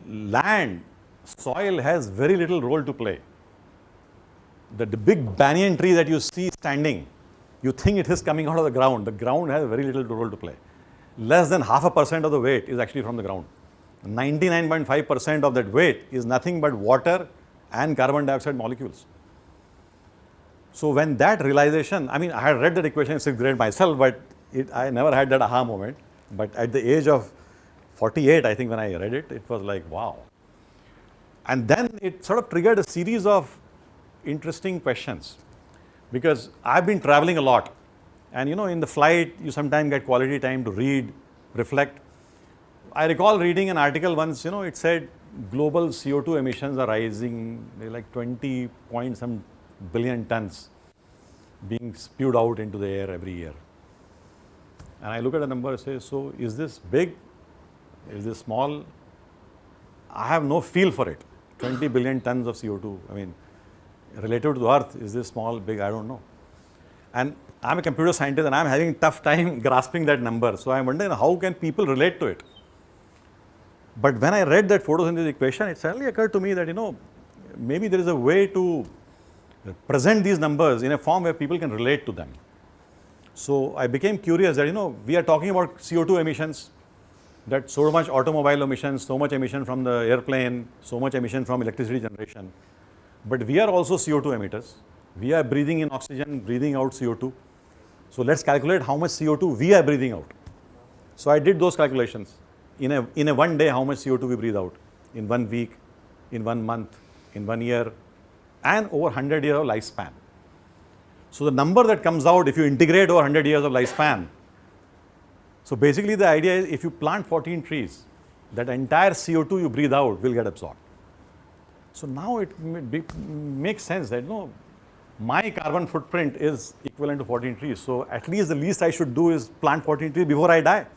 Land, soil has very little role to play. The big banyan tree that you see standing, you think it is coming out of the ground. The ground has very little role to play. Less than 0.5% of the weight is actually from the ground. 99.5% of that weight is nothing but water and carbon dioxide molecules. So when that realization, I had read that equation in 6th grade myself, but I never had that aha moment. But at the age of 48, I think when I read it, it was like, wow. And then it sort of triggered a series of interesting questions, because I've been traveling a lot, and in the flight you sometimes get quality time to read, reflect. I recall reading an article once, it said global CO2 emissions are rising, they're like 20 point some billion tons being spewed out into the air every year. And I look at the number and say, so is this big? Is this small? I have no feel for it. 20 billion tons of CO2. Relative to the earth, is this small, big? I don't know. And I'm a computer scientist and I'm having a tough time grasping that number. So I'm wondering, how can people relate to it? But when I read that photosynthesis equation, it suddenly occurred to me that, maybe there is a way to present these numbers in a form where people can relate to them. So I became curious that, we are talking about CO2 emissions, that so much automobile emissions, so much emission from the airplane, so much emission from electricity generation. But we are also CO2 emitters. We are breathing in oxygen, breathing out CO2. So let's calculate how much CO2 we are breathing out. So I did those calculations. In a one day, how much CO2 we breathe out, in 1 week, in 1 month, in 1 year, and over 100 years of lifespan. So the number that comes out, if you integrate over 100 years of lifespan, so basically the idea is, if you plant 14 trees, that entire CO2 you breathe out will get absorbed. So now it makes sense that, my carbon footprint is equivalent to 14 trees. So at least the least I should do is plant 14 trees before I die.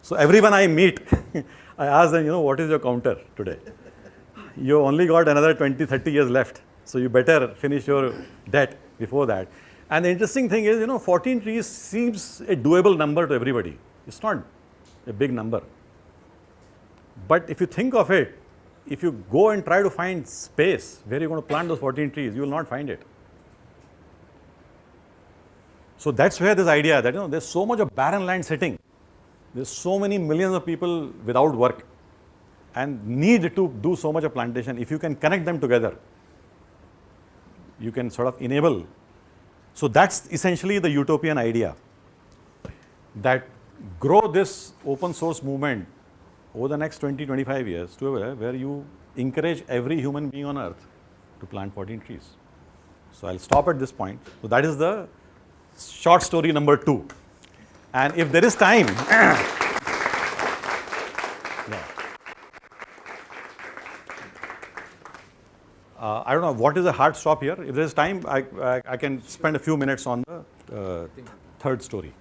So everyone I meet, I ask them, what is your counter today? You only got another 20, 30 years left. So you better finish your debt before that. And the interesting thing is, 14 trees seems a doable number to everybody. It's not a big number. But if you think of it, if you go and try to find space where you're going to plant those 14 trees, you will not find it. So that's where this idea that, there's so much of barren land sitting. There's so many millions of people without work and need to do so much of plantation. If you can connect them together, you can sort of enable. So that's essentially the utopian idea, that grow this open source movement over the next 20, 25 years to where you encourage every human being on earth to plant 14 trees. So I'll stop at this point. So that is the short story number 2. And if there is time, I don't know what is a hard stop here. If there is time, I can spend a few minutes on the third story.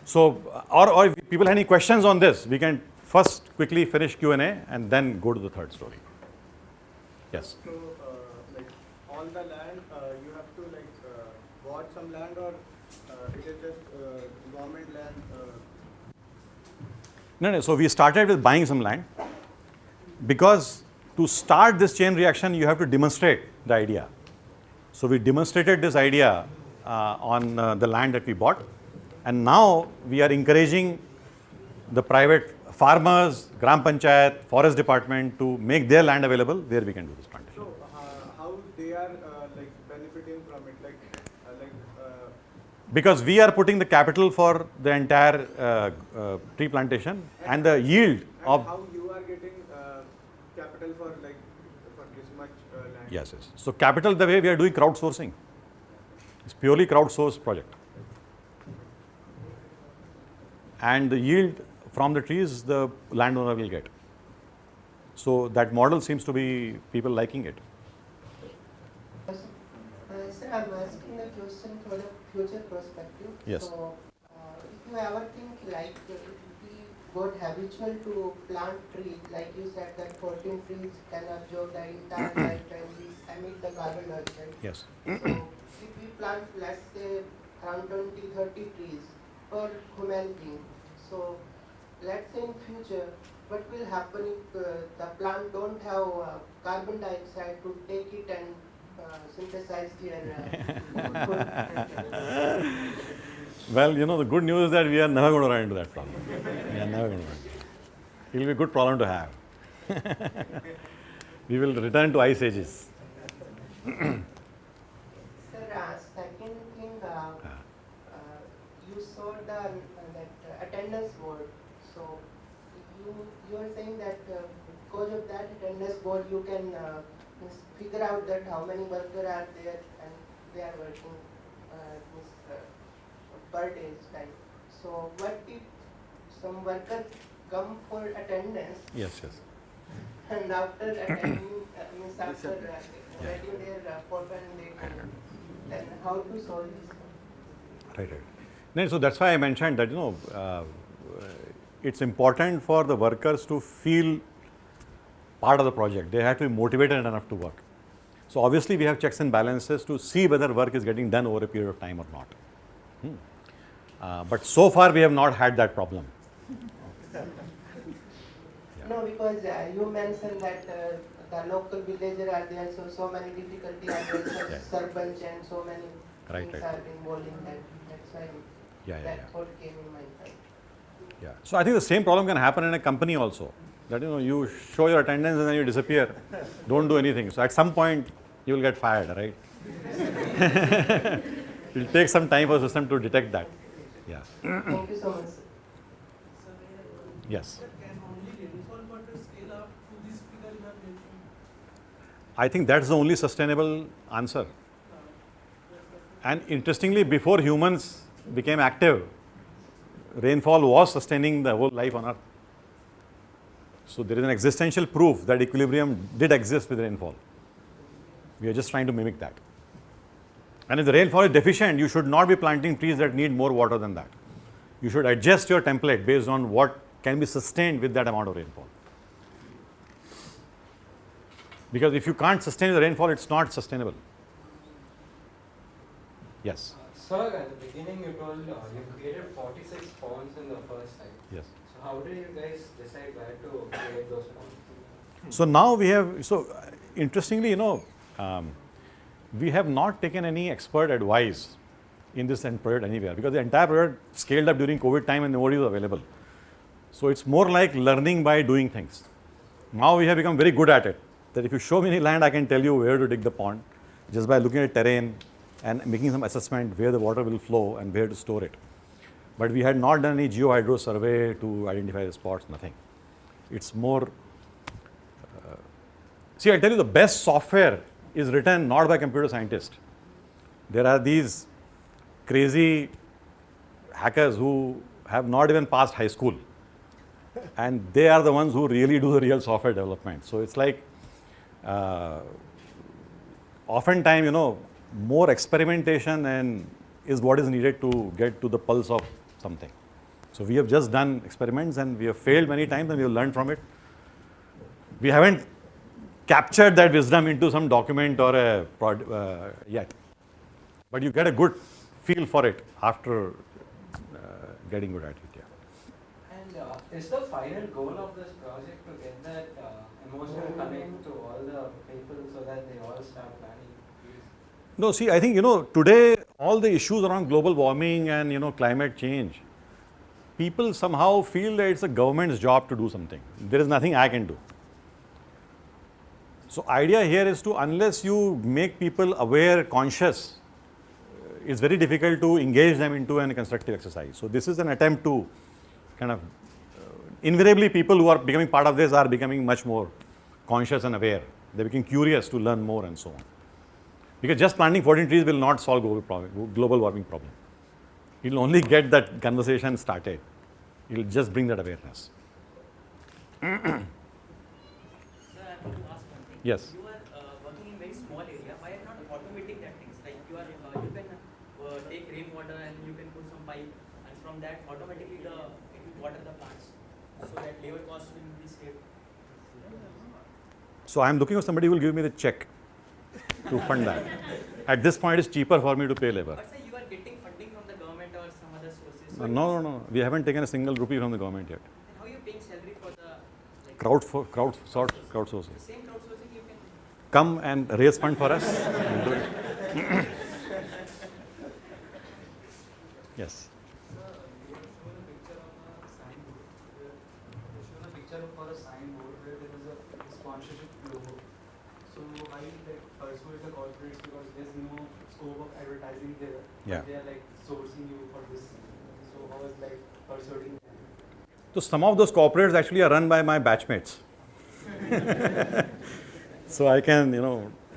So, or if people have any questions on this, we can first quickly finish Q&A and then go to the third story. Yes. So, all all the land you have to bought some land, or it is just government land? No. So we started with buying some land, because to start this chain reaction, you have to demonstrate the idea. So we demonstrated this idea on the land that we bought, and now we are encouraging the private farmers, Gram Panchayat, Forest Department to make their land available where we can do this plantation. So how they are benefiting from it? Because we are putting the capital for the entire tree plantation, and the yield and of. how you are getting capital for this much land? Yes. So capital, the way we are doing crowdsourcing. It's purely crowdsourced project. And the yield from the trees, the landowner will get. So that model seems to be people liking it. Sir, I'm asking the question for the future perspective. Yes. So, if you ever think if we got habitual to plant trees, like you said that 14 trees can absorb the entire life and we emit the carbon dioxide. Yes. So, if we plant, let's say, around 20, 30 trees per human being, so let's say in future, what will happen if the plant don't have carbon dioxide to take it and synthesize their food? Well, the good news is that we are never going to run into that problem. We are never going to run. It will be a good problem to have. We will return to ice ages. Sir, second thing, you saw that attendance board. So you are saying that because of that attendance board, you can figure out that how many workers are there and they are working per day, right? So what if some workers come for attendance? Yes. And after attending, after writing their photo and then how to solve this? Right. No, so that's why I mentioned that it's important for the workers to feel part of the project. They have to be motivated enough to work. So obviously we have checks and balances to see whether work is getting done over a period of time or not. But so far we have not had that problem. No, because you mentioned that the local villagers are there, so many difficulties are there, sarpanch and so many things are involved in that. That's why that thought came in my mind. Yeah. So I think the same problem can happen in a company also. That you show your attendance and then you disappear. Don't do anything. So at some point you will get fired, right? It will take some time for the system to detect that. Yeah. Thank you so much. Yes. Can only rainfall water scale up to this figure you have mentioned? I think that's the only sustainable answer. And interestingly, before humans became active, rainfall was sustaining the whole life on Earth. So there is an existential proof that equilibrium did exist with rainfall. We are just trying to mimic that. And if the rainfall is deficient, you should not be planting trees that need more water than that. You should adjust your template based on what can be sustained with that amount of rainfall. Because if you can't sustain the rainfall, it's not sustainable. Yes. Sir, at the beginning you told you created 46 ponds in the first time. Yes. So how did you guys decide where to create those ponds? So now we have, interestingly, we have not taken any expert advice in this project anywhere, because the entire project scaled up during COVID time and nobody was available. So it's more like learning by doing things. Now we have become very good at it, that if you show me any land, I can tell you where to dig the pond just by looking at terrain and making some assessment where the water will flow and where to store it. But we had not done any geohydro survey to identify the spots, nothing. It's more, I'll tell you, the best software is written not by computer scientists. There are these crazy hackers who have not even passed high school, and they are the ones who really do the real software development. So it's like, oftentimes, more experimentation and is what is needed to get to the pulse of something. So we have just done experiments and we have failed many times and we have learned from it. We haven't captured that wisdom into some document or a yet. But you get a good feel for it after getting good at it. Yeah. And is the final goal of this project to get that emotional connect to all the people so that they all start planning? No, see, I think, today all the issues around global warming and, climate change, people somehow feel that it's the government's job to do something. There is nothing I can do. So idea here is to, unless you make people aware, conscious, it's very difficult to engage them into a constructive exercise. So this is an attempt to kind of, invariably people who are becoming part of this are becoming much more conscious and aware. They're becoming curious to learn more and so on. Because just planting 14 trees will not solve global warming problem. It will only get that conversation started. It will just bring that awareness. Sir, I want to ask one thing. Yes. You are working in very small area. Why are not automating that things? Like you can take rainwater and you can put some pipe, and from that automatically it will water the plants, so that labor cost will be saved. So I am looking for somebody who will give me the check to fund that. At this point, it's cheaper for me to pay labor. But sir, you are getting funding from the government or some other sources. No, no, no. We haven't taken a single rupee from the government yet. Then how are you paying salary for the like, Crowdsourcing. same crowdsourcing you can? Come and raise fund for us. We'll do it. Yes. For a signboard where there is a sponsorship logo. So how you persuade the corporates, because there's no scope of advertising there. Yeah. They are sourcing you for this. So how is persuading them? So some of those corporates actually are run by my batchmates. So I can,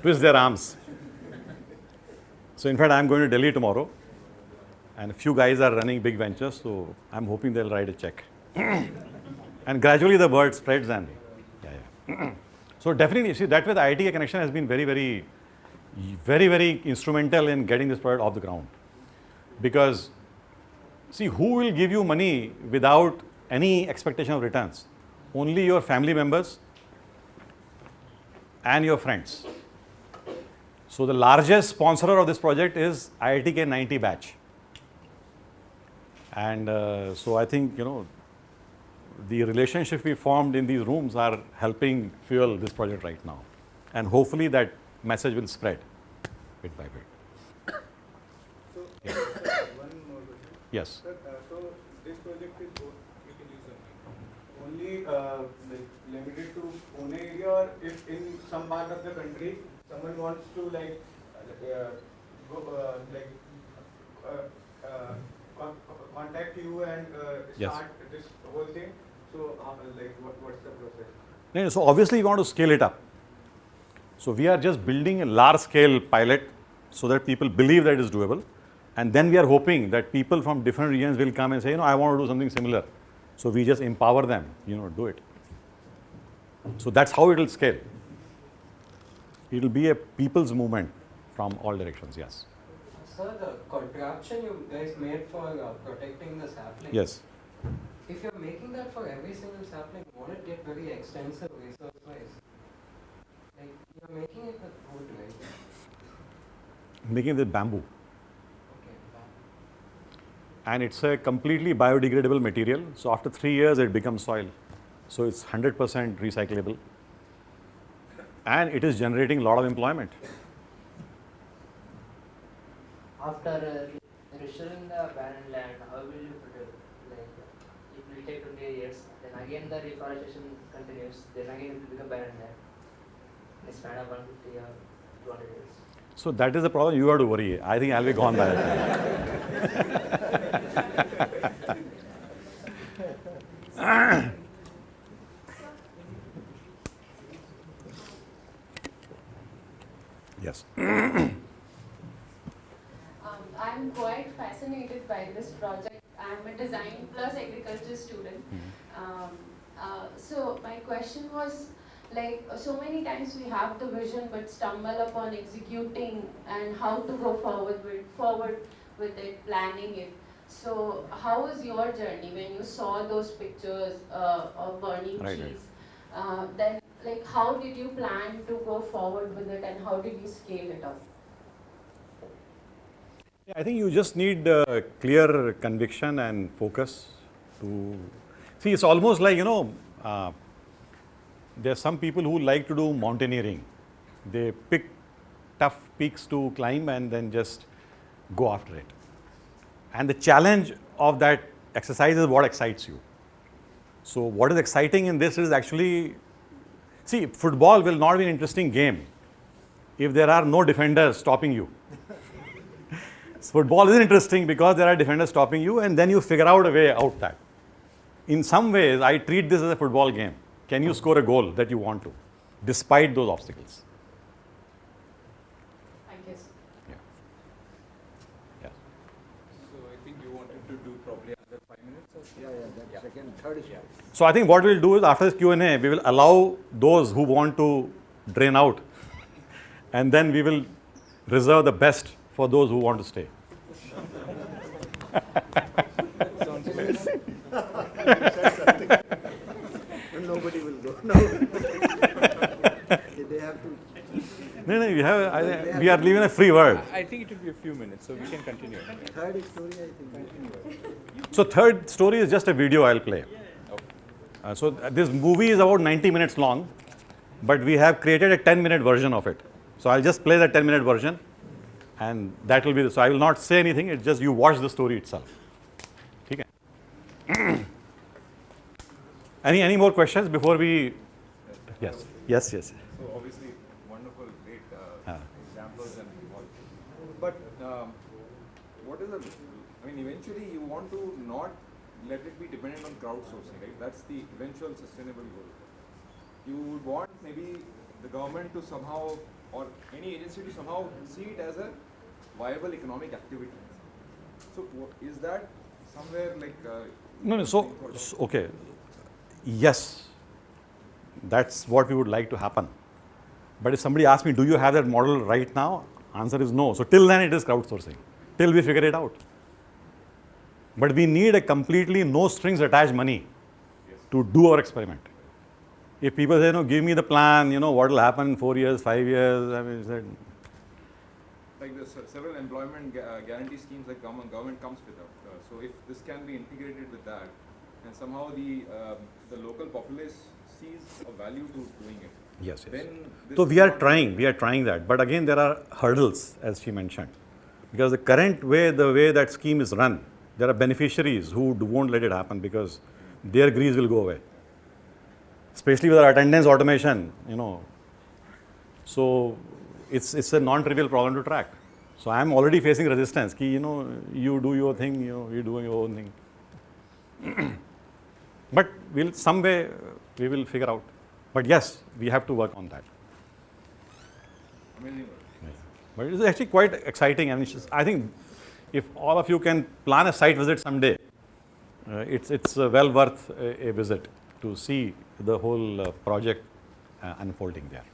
twist their arms. So in fact, I'm going to Delhi tomorrow, and a few guys are running big ventures, so I'm hoping they'll write a check. And gradually the word spreads and so definitely, see, that way the IIT connection has been very, very, very, very instrumental in getting this product off the ground. Because, see, who will give you money without any expectation of returns? Only your family members and your friends. So the largest sponsor of this project is IIT 90 batch. And so I think, the relationship we formed in these rooms are helping fuel this project right now. And hopefully that message will spread bit by bit. So, Yeah. one more question. Yes. Sir, so this project is only limited to Pune area, or if in some part of the country someone wants to contact you and Yes. start this whole thing. So, what's the process? No, so obviously we want to scale it up. So we are just building a large scale pilot so that people believe that it is doable. And then we are hoping that people from different regions will come and say, I want to do something similar. So we just empower them, do it. So that's how it will scale. It will be a people's movement from all directions, yes. Sir, the contraption you guys made for protecting the sapling. Yes. If you're making that for every single sapling, won't it get very extensive resource-wise? You're making it with wood, right? Making it with bamboo. Okay, And it's a completely biodegradable material. So after 3 years, it becomes soil. So it's 100% recyclable. And it is generating a lot of employment. After restoring the barren land, how will you protect? It will take 20 years, then again the reforestation continues, then again it will become barren land in a span of 150 or 200 years. So that is the problem you have to worry. I think I'll be gone by that time. Yes. I'm quite fascinated by this project. I'm a design plus agriculture student. So my question was, so many times we have the vision but stumble upon executing and how to go forward with it, planning it. So how was your journey when you saw those pictures of burning Right. trees? Then like how did you plan to go forward with it and how did you scale it up? Yeah, I think you just need clear conviction and focus to see. It's almost like, there are some people who like to do mountaineering. They pick tough peaks to climb and then just go after it. And the challenge of that exercise is what excites you. So what is exciting in this is actually, see, football will not be an interesting game if there are no defenders stopping you. Football is interesting because there are defenders stopping you, and then you figure out a way out that. In some ways, I treat this as a football game. Can you score a goal that you want to, despite those obstacles? I guess. Yeah. Yeah. So I think you wanted to do probably another 5 minutes or so? That second, third is So I think what we'll do is after this Q&A, we will allow those who want to drain out, and then we will reserve the best for those who want to stay. Sounds good. Nobody will go. No. They have to. No, we are living in a free world. I think it will be a few minutes, so we can continue. Third story, I think. So third story is just a video I'll play. So this movie is about 90 minutes long, but we have created a 10-minute version of it. So I'll just play the 10-minute version, and that will be, so I will not say anything, it's just you watch the story itself. Okay. Any more questions before we, yes. So obviously, wonderful, great examples and all. But what is the, I mean, eventually you want to not let it be dependent on crowdsourcing, right? That's the eventual sustainable goal. You would want maybe the government to somehow, or any agency to somehow see it as a viable economic activity. So is that somewhere like... No, so okay, yes, that's what we would like to happen. But if somebody asks me, do you have that model right now? Answer is no. So till then it is crowdsourcing, till we figure it out. But we need a completely no strings attached money to do our experiment. If people say, no, give me the plan, what will happen in 4 years, 5 years, I mean, like there's several employment guarantee schemes that government comes with. So if this can be integrated with that, and somehow the local populace sees a value to doing it. Yes. Then So we are trying that. But again, there are hurdles, as she mentioned. Because the current way, the way that scheme is run, there are beneficiaries who won't let it happen because their grease will go away. Especially with our attendance automation, So it's a non-trivial problem to track. So I'm already facing resistance. You do your thing, you do your own thing. But some way we will figure out. But yes, we have to work on that. amazing work. But it's actually quite exciting, and I think if all of you can plan a site visit someday, it's well worth a visit to see the whole project unfolding there.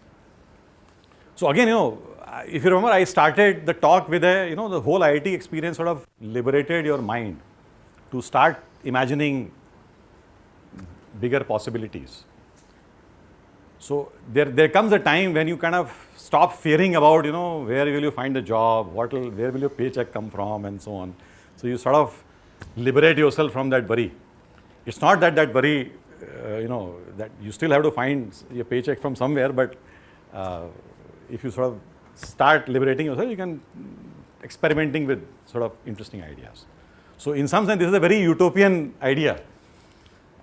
So again, if you remember, I started the talk with the whole IIT experience sort of liberated your mind to start imagining bigger possibilities. So there comes a time when you kind of stop fearing about, where will you find a job, where will your paycheck come from, and so on. So you sort of liberate yourself from that worry. It's not that worry, that you still have to find your paycheck from somewhere, but if you sort of start liberating yourself, you can experimenting with sort of interesting ideas. So in some sense, this is a very utopian idea,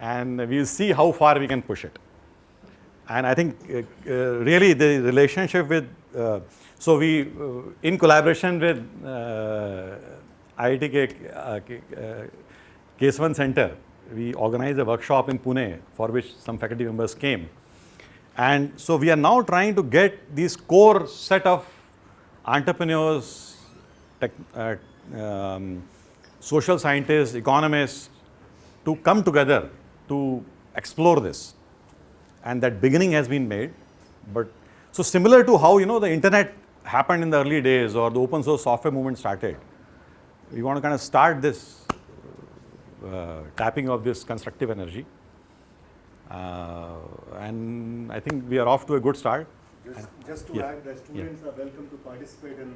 and we'll see how far we can push it. And I think really the relationship with, so we, in collaboration with IIT Kesavan Center, we organized a workshop in Pune for which some faculty members came. And so we are now trying to get these core set of entrepreneurs, social scientists, economists to come together to explore this. And that beginning has been made. But so similar to how the internet happened in the early days or the open source software movement started, we want to kind of start this tapping of this constructive energy. And I think we are off to a good start. Just to Yeah. add, the students are welcome to participate in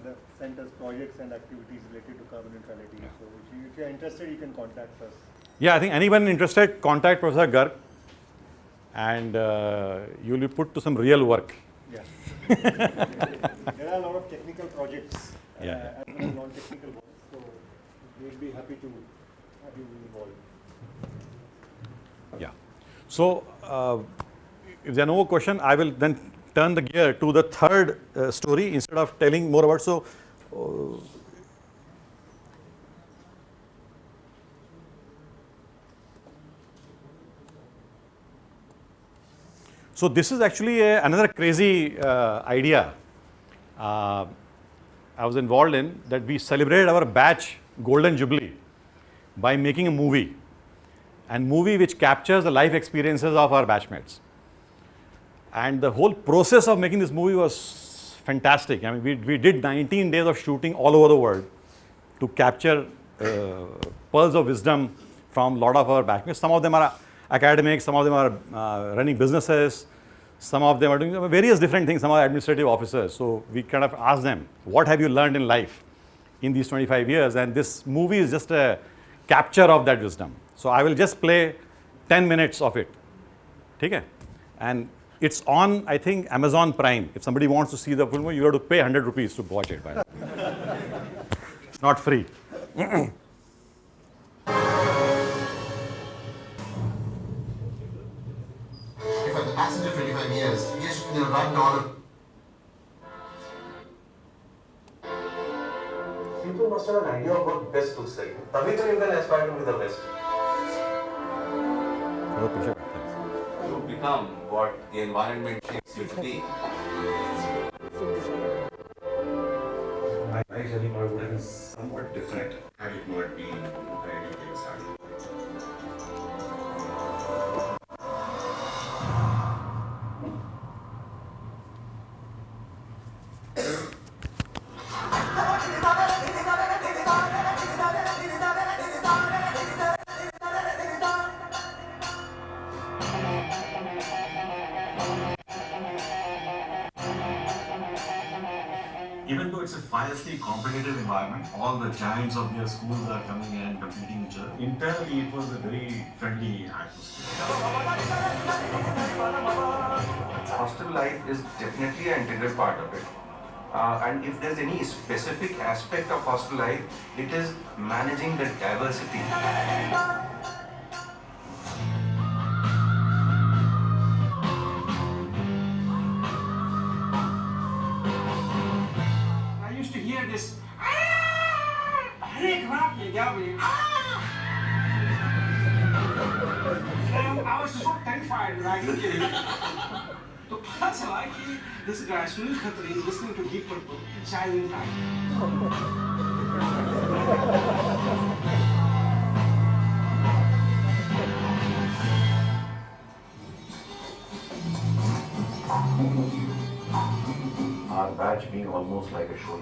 the center's projects and activities related to carbon neutrality. So if you are interested, you can contact us. Yeah, I think anyone interested, contact Professor Garg, and you will be put to some real work. Yeah. There are a lot of technical projects Yeah. as well as non-technical ones. So we'll be happy to have you involved. Yeah. So, if there are no more questions, I will then turn the gear to the third story instead of telling more about. So this is actually another crazy idea I was involved in, that we celebrated our batch Golden Jubilee by making a movie, and movie which captures the life experiences of our batchmates. And the whole process of making this movie was fantastic. I mean, we did 19 days of shooting all over the world to capture pearls of wisdom from a lot of our batchmates. Some of them are academics, some of them are running businesses, some of them are doing various different things, some are administrative officers. So we kind of asked them, what have you learned in life in these 25 years? And this movie is just a capture of that wisdom. So I will just play 10 minutes of it. Okay? And it's on, I think, Amazon Prime. If somebody wants to see the film, you have to pay 100 rupees to watch it. By the way. It's not free. If I'm the passenger 25 years, yes, you run all of. People must have an idea of what best looks like. Tabhi to you can aspire to be the best. You become what the environment shapes you to be. My journey would have been somewhat different had it not been where you get started. Even though it's a fiercely competitive environment, all the giants of their schools are coming and competing each other. Internally, it was a very friendly atmosphere. Hostel life is definitely an integral part of it. And if there's any specific aspect of hostel life, it is managing the diversity. I used to hear this. I was so terrified when I was kidding. तो पता चला कि this guy Sunil Khatri is listening to Deep Purple silent night. Our batch being almost like a show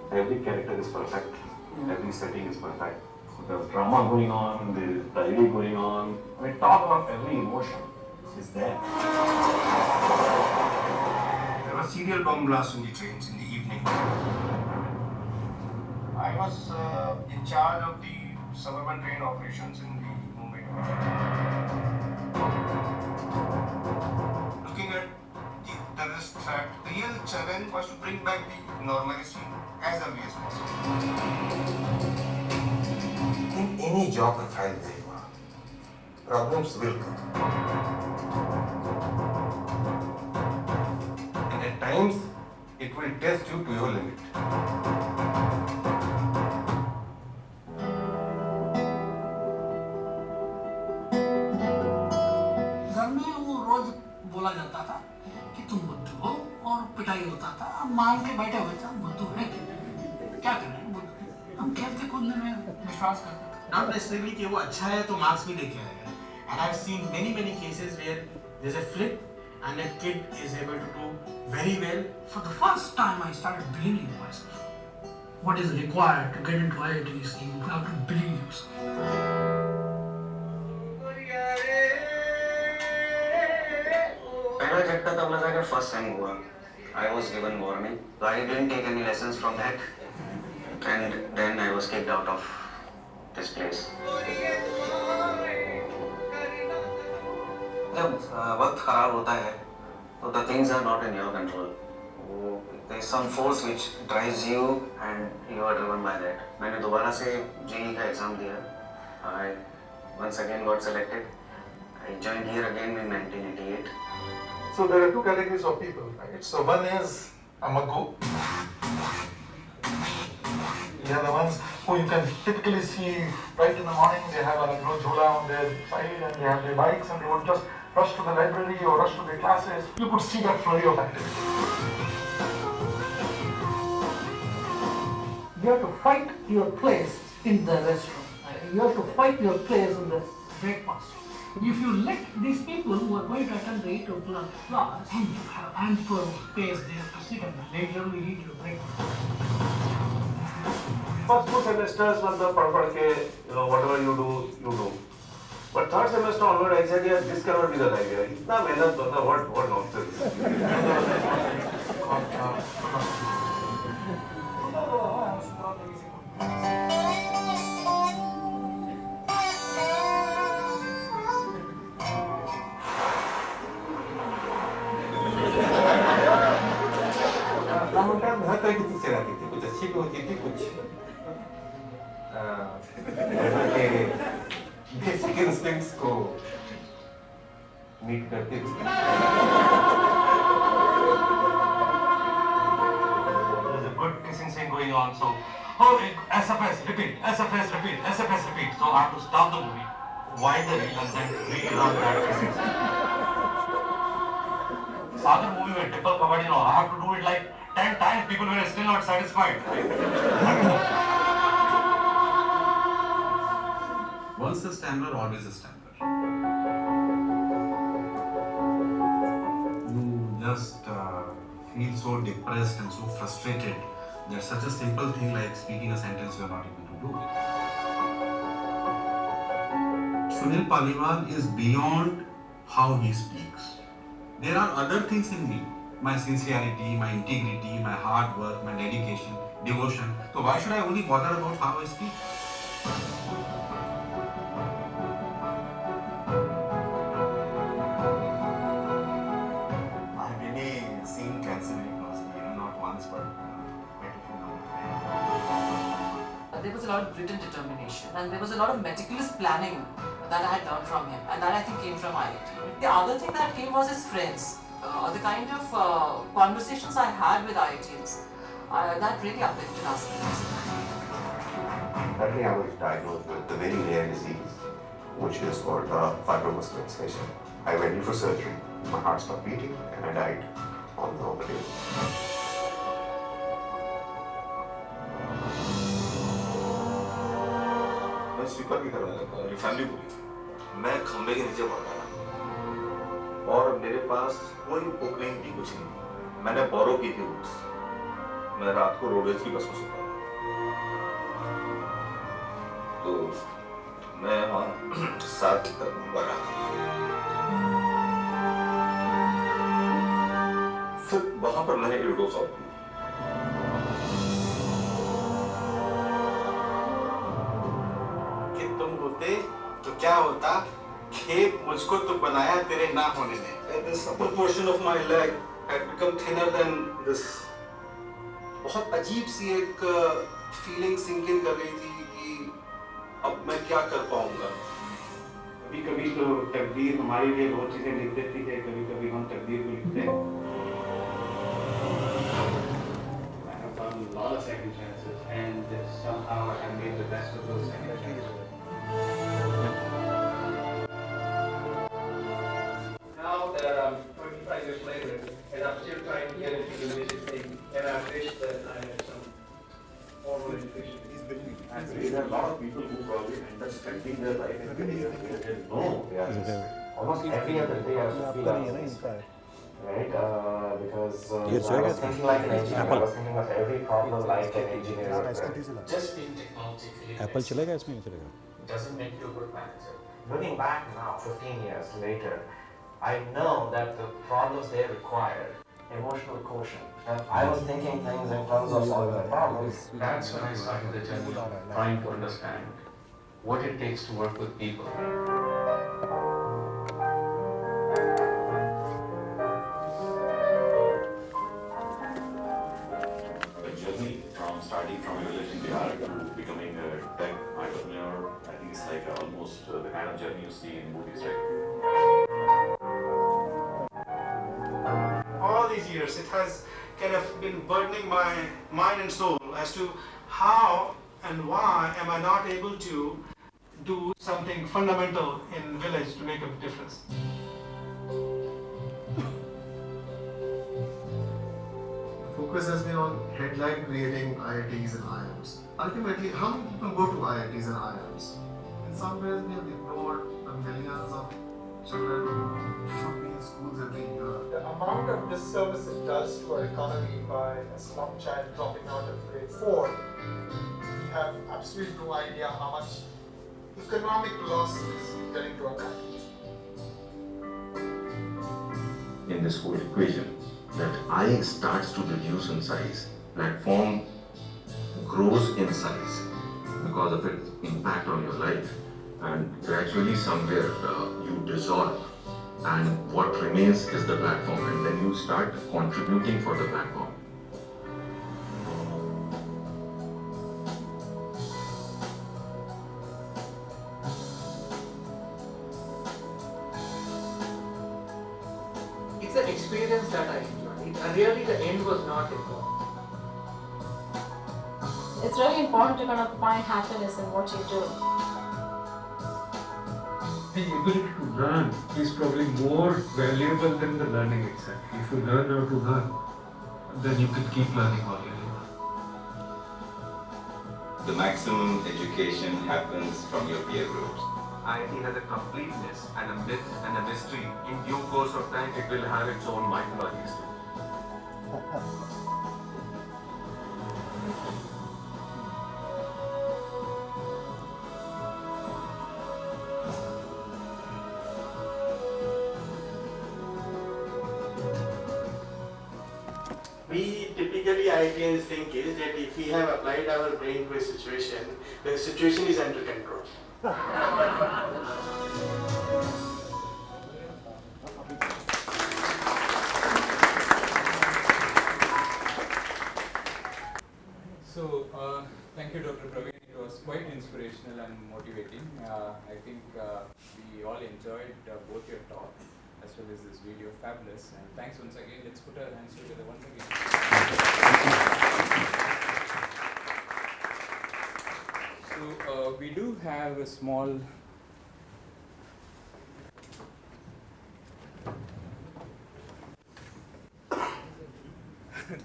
where every character is perfect, every setting is perfect. There's drama going on, there's tragedy going on. I mean, talk about every emotion is there. There were serial bomb blasts on the trains in the evening. I was in charge of the suburban train operations in the Mumbai. Looking at the terrorist threat, the real challenge was to bring back the normalcy as early as possible. In any job profile, problems will come. And at times, it will test you to your limit. घर में वो रोज बोला जाता था कि तुम बुद्धू हो और पिटाई होता था। हम मान के बैठे हुए थे, हम बुद्धू हैं, क्या करें बुद्धू। हम खेलते कूदने में विश्वास करते थे। Not necessarily कि वो अच्छा है तो मार्क्स भी देके आएगा. And I've seen many cases where there's a flip and a kid is able to do very well. For the first time I started believing in myself. what is required to get into IITs. You have to believe yourself. पहला झटका तब लगा जब first time हुआ. I was given warning. So I didn't take any lessons from that, and then I was kicked out of this place. जब वक्त खराब होता है, तो the things are not in your control. There is some force which drives you, and you are driven by that. मैंने दोबारा से JEE का एग्जाम दिया. I once again got selected. I joined here again in 1988. So there are two categories of people, right? So one is Amago. They are the ones who you can typically see right in the morning. They have a jhola on their side and they have their bikes and they would just rush to the library or rush to their classes. You could see that flurry of activity. You have to fight your place in the restaurant. You have to fight your place in the breakfast. If you let these people who are going to attend the 8 o'clock class, and you have ample space there to sit and leisurely eat your breakfast. First 2 semesters मतलब पढ़ के whatever you do. But third semester onward I said yeah this cannot be the right way. इतना मेहनत करना what nonsense. हर तरह की चीजें आती थी, कुछ अच्छी भी होती थी, कुछ बेसिक इंस्टिंक्ट्स को मीट करती थी. There's a good kissing scene going on, so SFS repeat, SFS repeat, SFS repeat. So I have to stop the movie, wind the reel, and then rerun that kissing scene. Other movie with triple kabaddi, I have to do it like 10 times, people were still not satisfied. Once a stammerer, always a stammerer. You just feel so depressed and so frustrated that such a simple thing like speaking a sentence you are not able to do. Sunil Paliwal is beyond how he speaks. There are other things in me. My sincerity, my integrity, my hard work, my dedication, devotion. So why should I only bother about how I speak? I have really seen cancer very closely, not once but quite a few times. There was a lot of grit and determination, and there was a lot of meticulous planning that I had learned from him, and that I think came from IIT. The other thing that came was his friends. The kind of conversations I had with IITians, that really uplifted us. Early I was diagnosed with a very rare disease, which is called fibromuscular dysplasia. I went in for surgery, my heart stopped beating, and I died on the operating. मैं sweeper भी करने लगा, मेरी family को भी. मैं खंबे के नीचे पड़ गया और मेरे पास कोई बुक नहीं थी, कुछ नहीं. मैंने बोरो की थी बुक्स. मैं रात को रोडवेज की बस में सोता था. तो मैं वहाँ 7 तक बढ़ा. फिर वहाँ पर मैंने एल्डोस ऑफ की. कि तुम होते तो क्या होता, खेत मुझको तो बनाया तेरे ना होने ने. This upper portion of my leg had become thinner than this. बहुत अजीब सी एक फीलिंग सिंक इन कर रही थी कि अब मैं क्या कर पाऊंगा. कभी-कभी तो तकदीर हमारे लिए बहुत चीजें लिख देती है, कभी-कभी हम तकदीर को लिखते हैं. I have found a lot of second chances, and somehow I have made the best of those second chances. Now that I'm 25 years later, and I'm still trying to get into the music thing, and I wish that I had some formal education. Actually, there are a lot of people who probably end up spending their life in careers where they know they are just almost every other day I have to feel right? Because Yes, I was sir. thinking like an engineer. Apple. I was thinking of every problem like an engineer. Just being technologically Apple चलेगा इसमें नहीं चलेगा. doesn't make you a good manager. Looking back now, 15 years later, I know that the problems they required emotional quotient. And I was thinking things in terms of solving the problems. That's when I started the journey of trying to understand what it takes to work with people. The journey from starting from a village in Bihar to becoming a tech entrepreneur, I think it's like almost the kind of journey you see in movies, right? All these years, it has kind of been burdening my mind and soul as to how and why am I not able to do something fundamental in village to make a difference. Focus has been on headline creating IITs and IIMs. Ultimately, how many people go to IITs and IIMs? In some ways, we have ignored the millions of children who should be in schools every year. The amount of disservice it does to our economy by a slum child dropping out of grade 4, we have absolutely no idea how much economic loss is getting to our country. In this whole equation, that I starts to reduce in size, platform grows in size because of its impact on your life, and gradually somewhere you dissolve, and what remains is the platform, and then you start contributing for the platform. It's an experience that I enjoyed. Really, the end was not involved. It's really important to kind of find happiness in what you do. The ability to learn is probably more valuable than the learning itself. If you learn how to learn, then you can keep learning all your life. The maximum education happens from your peer groups. IIT has a completeness and a myth and a mystery. In due course of time, it will have its own mythologies too. We typically IITians think is that if we have applied our brain to a situation, the situation is under control. So, thank you, Dr. Pravin. It was quite inspirational and motivating. I think we all enjoyed both your talk as well as this video. Fabulous. And thanks once again. Let's put our hands together once again. So, we do have a small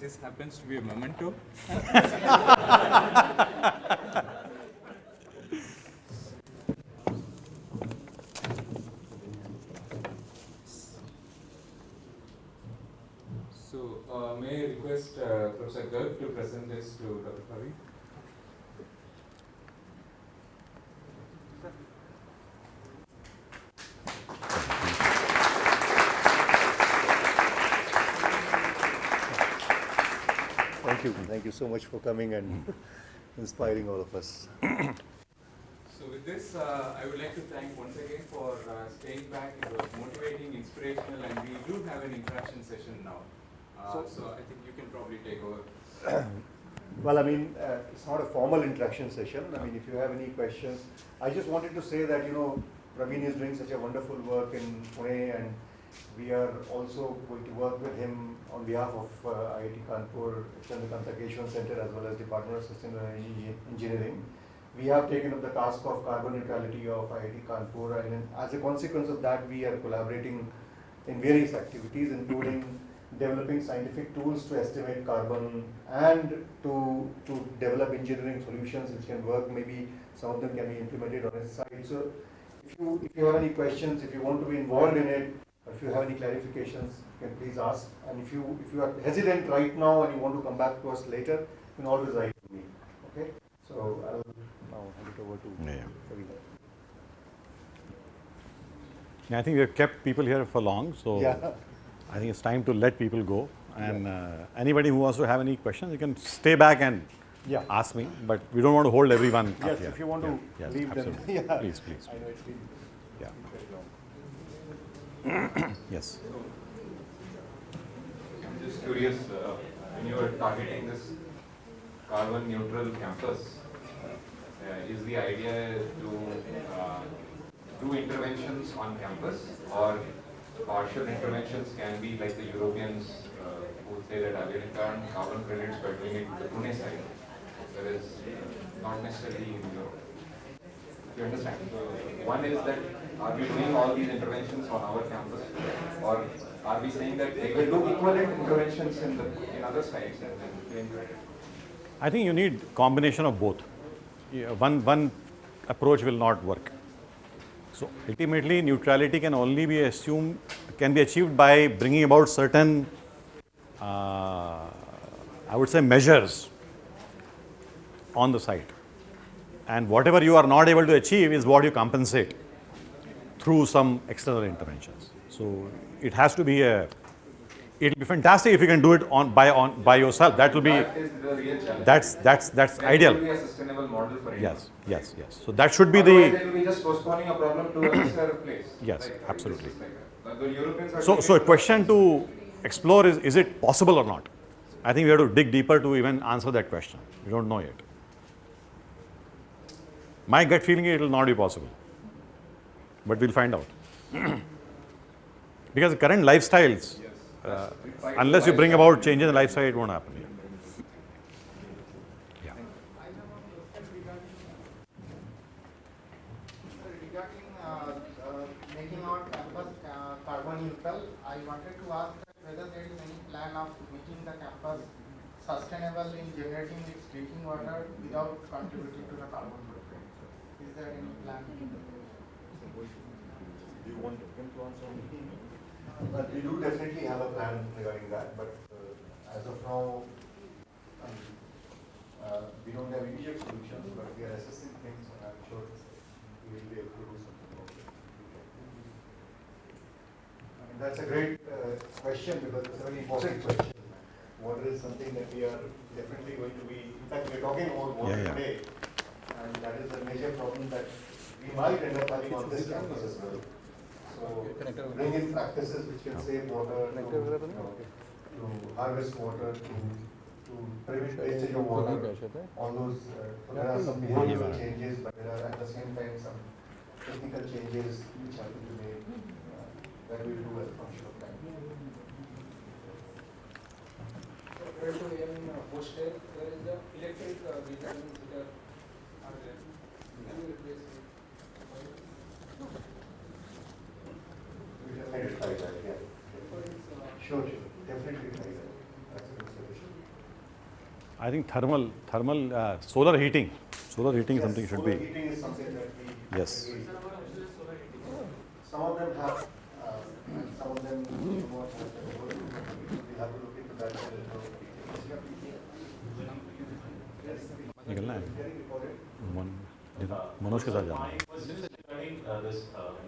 this happens to be a memento. So, may I request Professor Garg to present this to Dr. Pravin? Thank you so much for coming and inspiring all of us. So with this, I would like to thank once again for staying back. It was motivating, inspirational, and we do have an interaction session now. So I think you can probably take over. Well, I mean, it's not a formal interaction session. I mean, if you have any questions, I just wanted to say that, Pravin is doing such a wonderful work in Pune, and we are also going to work with him on behalf of IIT Kanpur, Chandrakanta Center, as well as Department of Sustainable Engineering. We have taken up the task of carbon neutrality of IIT Kanpur, and as a consequence of that, we are collaborating in various activities, including developing scientific tools to estimate carbon and to develop engineering solutions which can work. Maybe some of them can be implemented on its side. So if you have any questions, if you want to be involved in it, If you have any clarifications, you can please ask. And if you are hesitant right now and you want to come back to us later, you can always write to me. Okay? So I'll now hand it over to Pravin. I think we have kept people here for long, so Yeah. I think it's time to let people go. And anybody who wants to have any questions, you can stay back and ask me. But we don't want to hold everyone up Yes, here. if you want to leave, then absolutely. Please, please. I know it's been very long. Yes. I'm just curious, when you are targeting this carbon neutral campus, is the idea to do interventions on campus, or partial interventions can be like the Europeans who say that we are carbon credits by doing it the Pune side, whereas not necessarily in Europe. You understand? So one is that are we doing all these interventions on our campus, or are we saying that they will do equivalent interventions in other sites and then claim credit? I think you need combination of both. One approach will not work. So ultimately, neutrality can only be achieved by bringing about certain, I would say, measures on the site. And whatever you are not able to achieve is what you compensate through some external interventions. So it has to be it'll be fantastic if you can do it by yourself. That will be. That is the real challenge. That's ideal. It will be a sustainable model for India. Yes. So that should be Otherwise, it will be just postponing a problem to a lesser place. Yes, absolutely. Like the Europeans are So a question to explore is it possible or not? I think we have to dig deeper to even answer that question. We don't know yet. My gut feeling is it will not be possible, but we'll find out. Because the current lifestyles, unless you bring about change in the lifestyle, it won't happen. Regarding making our campus carbon neutral, I wanted to ask whether there is any plan of making the campus sustainable in generating its drinking water without contributing to the carbon footprint. Is there any plan? Do you want him to answer? But we do definitely have a plan regarding that, but as of now, we don't have immediate solutions, but we are assessing things, and I'm sure we will be able to do something about it. I mean, that's a great question, because it's a very important question. Water is something that we are definitely going to be, in fact, we're talking about water today, and that is a major problem that we might end up having on this campus as well. So, bring in practices which can save water, to harvest water, to prevent wastage of water, all those, there are some behavioral changes, but there are at the same time some technical changes which have to be made, that we do as a function of time. Compared to in hostel, there is the electric detergents that are there. Can you replace it? We definitely try that, yeah. Sure, definitely try that. That's a good solution. I think thermal, solar heating. Solar heating something should be. Solar heating is something that we. Yes. Some of them have, some of them do not have the solar heating. We have to look into that. निकलना है मनोज के साथ जाना है. My question is regarding this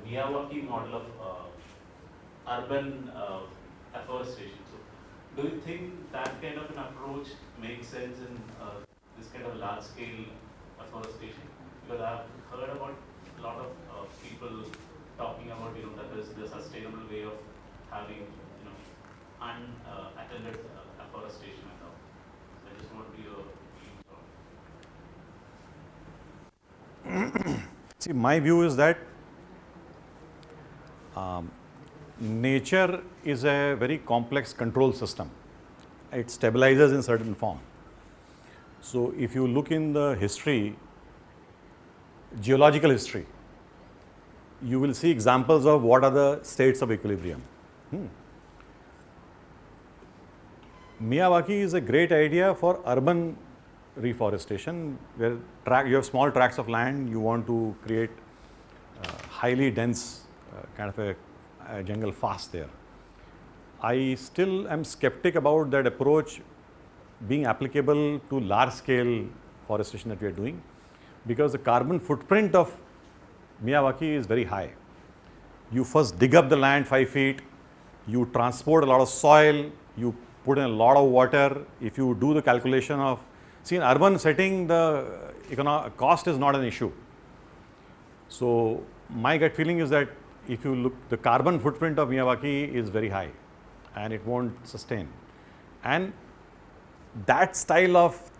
Miyawaki model of urban afforestation. So, do you think that kind of an approach makes sense in this kind of large-scale afforestation? Because I've heard about a lot of people talking about that is the sustainable way of having unattended afforestation and all. So I just want to be your See, my view is that nature is a very complex control system. It stabilizes in certain form. So if you look in the history, geological history, you will see examples of what are the states of equilibrium. Miyawaki is a great idea for urban reforestation, where you have small tracts of land, you want to create highly dense kind of a jungle fast there. I still am skeptic about that approach being applicable to large scale forestation that we are doing, because the carbon footprint of Miyawaki is very high. You first dig up the land 5 feet, you transport a lot of soil, you put in a lot of water. If you do the calculation of, see, in urban setting, the cost is not an issue. So my gut feeling is that if you look, the carbon footprint of Miyawaki is very high and it won't sustain. And that style of,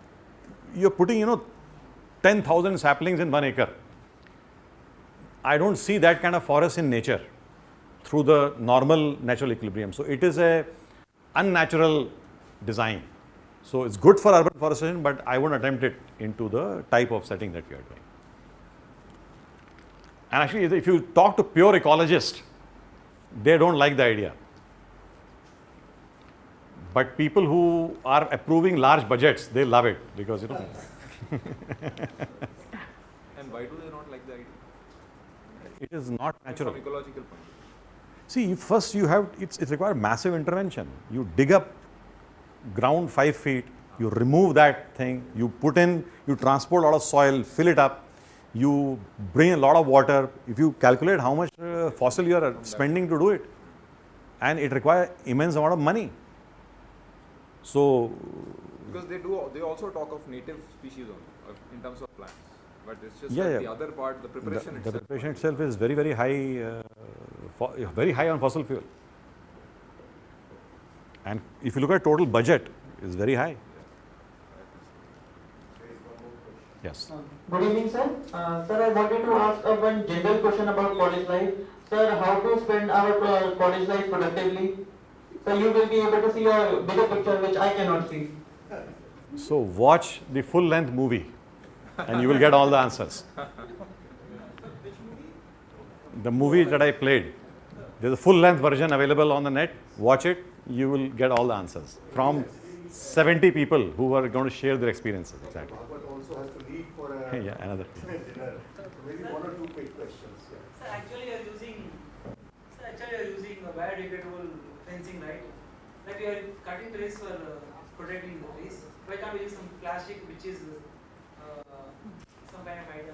you're putting, 10,000 saplings in 1 acre. I don't see that kind of forest in nature through the normal natural equilibrium. So it is a unnatural design. So it's good for urban forestation, but I won't attempt it into the type of setting that we are doing. And actually, if you talk to pure ecologists, they don't like the idea. But people who are approving large budgets, they love it because, And why do they not like the idea? It is not natural. From ecological point. See, first you have, it requires massive intervention. You dig up ground 5 feet, you remove that thing, you put in, you transport a lot of soil, fill it up, you bring a lot of water. If you calculate how much fossil you are spending to do it, and it requires immense amount of money. So, because they also talk of native species only in terms of plants, but it's just yeah, that yeah. the other part, the preparation itself. The preparation itself is very, very high on fossil fuel. And if you look at total budget, it's very high. Yes. Good evening, sir. Sir, I wanted to ask one general question about college life. Sir, how to spend our college life productively? So you will be able to see a bigger picture which I cannot see. So watch the full length movie and you will get all the answers. The movie that I played, there's a full length version available on the net. Watch it, you will get all the answers from 70 people who are going to share their experiences. Exactly. Bhagwat also has to leave for a Yeah, another. dinner. So maybe 1 or 2 quick questions. Yeah. So actually you are using a biodegradable fencing, right? Like we are cutting trees for protecting the trees. Why can't we use some plastic which is some kind of idea,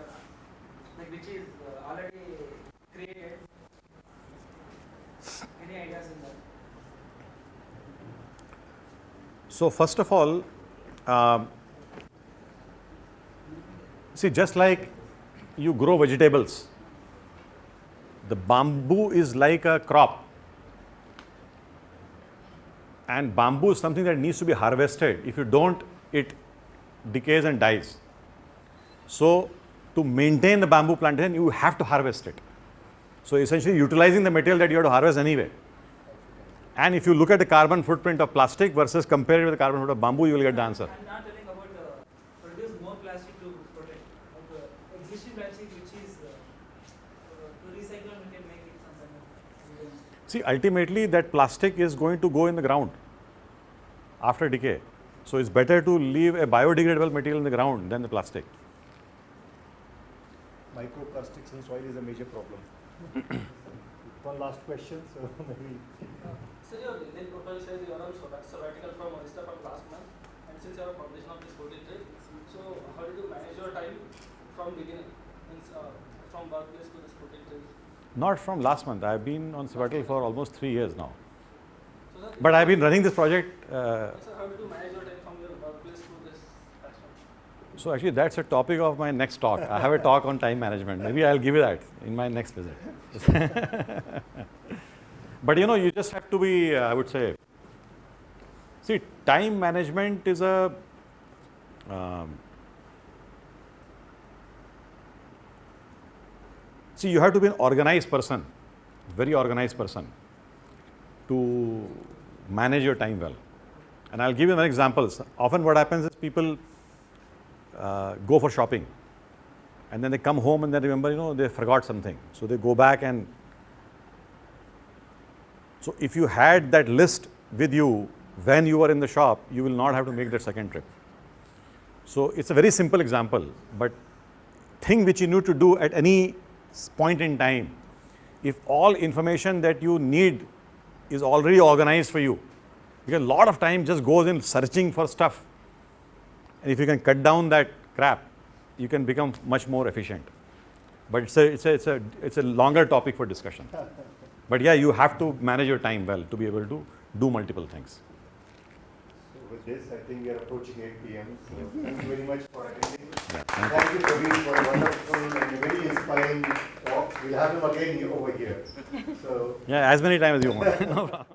like which is already created? Any ideas in that? So first of all, see, just like you grow vegetables, the bamboo is like a crop. And bamboo is something that needs to be harvested. If you don't, it decays and dies. So to maintain the bamboo plantation, you have to harvest it. So essentially utilizing the material that you have to harvest anyway. And if you look at the carbon footprint of plastic versus compare it with the carbon footprint of bamboo, you will get the answer. I'm not telling about produce more plastic to protect. Existing plastic which is to recycle, we can make it some kind of. See, ultimately that plastic is going to go in the ground after decay. So it's better to leave a biodegradable material in the ground than the plastic. Microplastics in soil is a major problem. One last question, so maybe. So your LinkedIn profile says you are on sabbatical from Oyster from last month, and since you are publication of this 14 trade, so how did you manage your time from beginning, means from workplace to this 14 trade? Not from last month. I've been on sabbatical for almost 3 years now. So but I've been running this project. So how did you manage your time from your workplace to this action? So actually that's a topic of my next talk. I have a talk on time management. Maybe I'll give you that in my next visit. But you just have to be, I would say, see, time management is a, see, you have to be an organized person, very organized person to manage your time well. And I'll give you an example. Often what happens is people go for shopping and then they come home and then remember, they forgot something. So they go back and, so if you had that list with you when you were in the shop, you will not have to make that second trip. So it's a very simple example, but thing which you need to do at any point in time if all information that you need is already organized for you. Because a lot of time just goes in searching for stuff. And if you can cut down that crap, you can become much more efficient. But it's a longer topic for discussion. But yeah, you have to manage your time well to be able to do multiple things. So with this, I think we are approaching 8 p.m. So thank you very much for attending. Yeah, thank you, Pravin, for a wonderful and very inspiring talk. We'll have him again over here. So yeah, as many times as you want. No problem.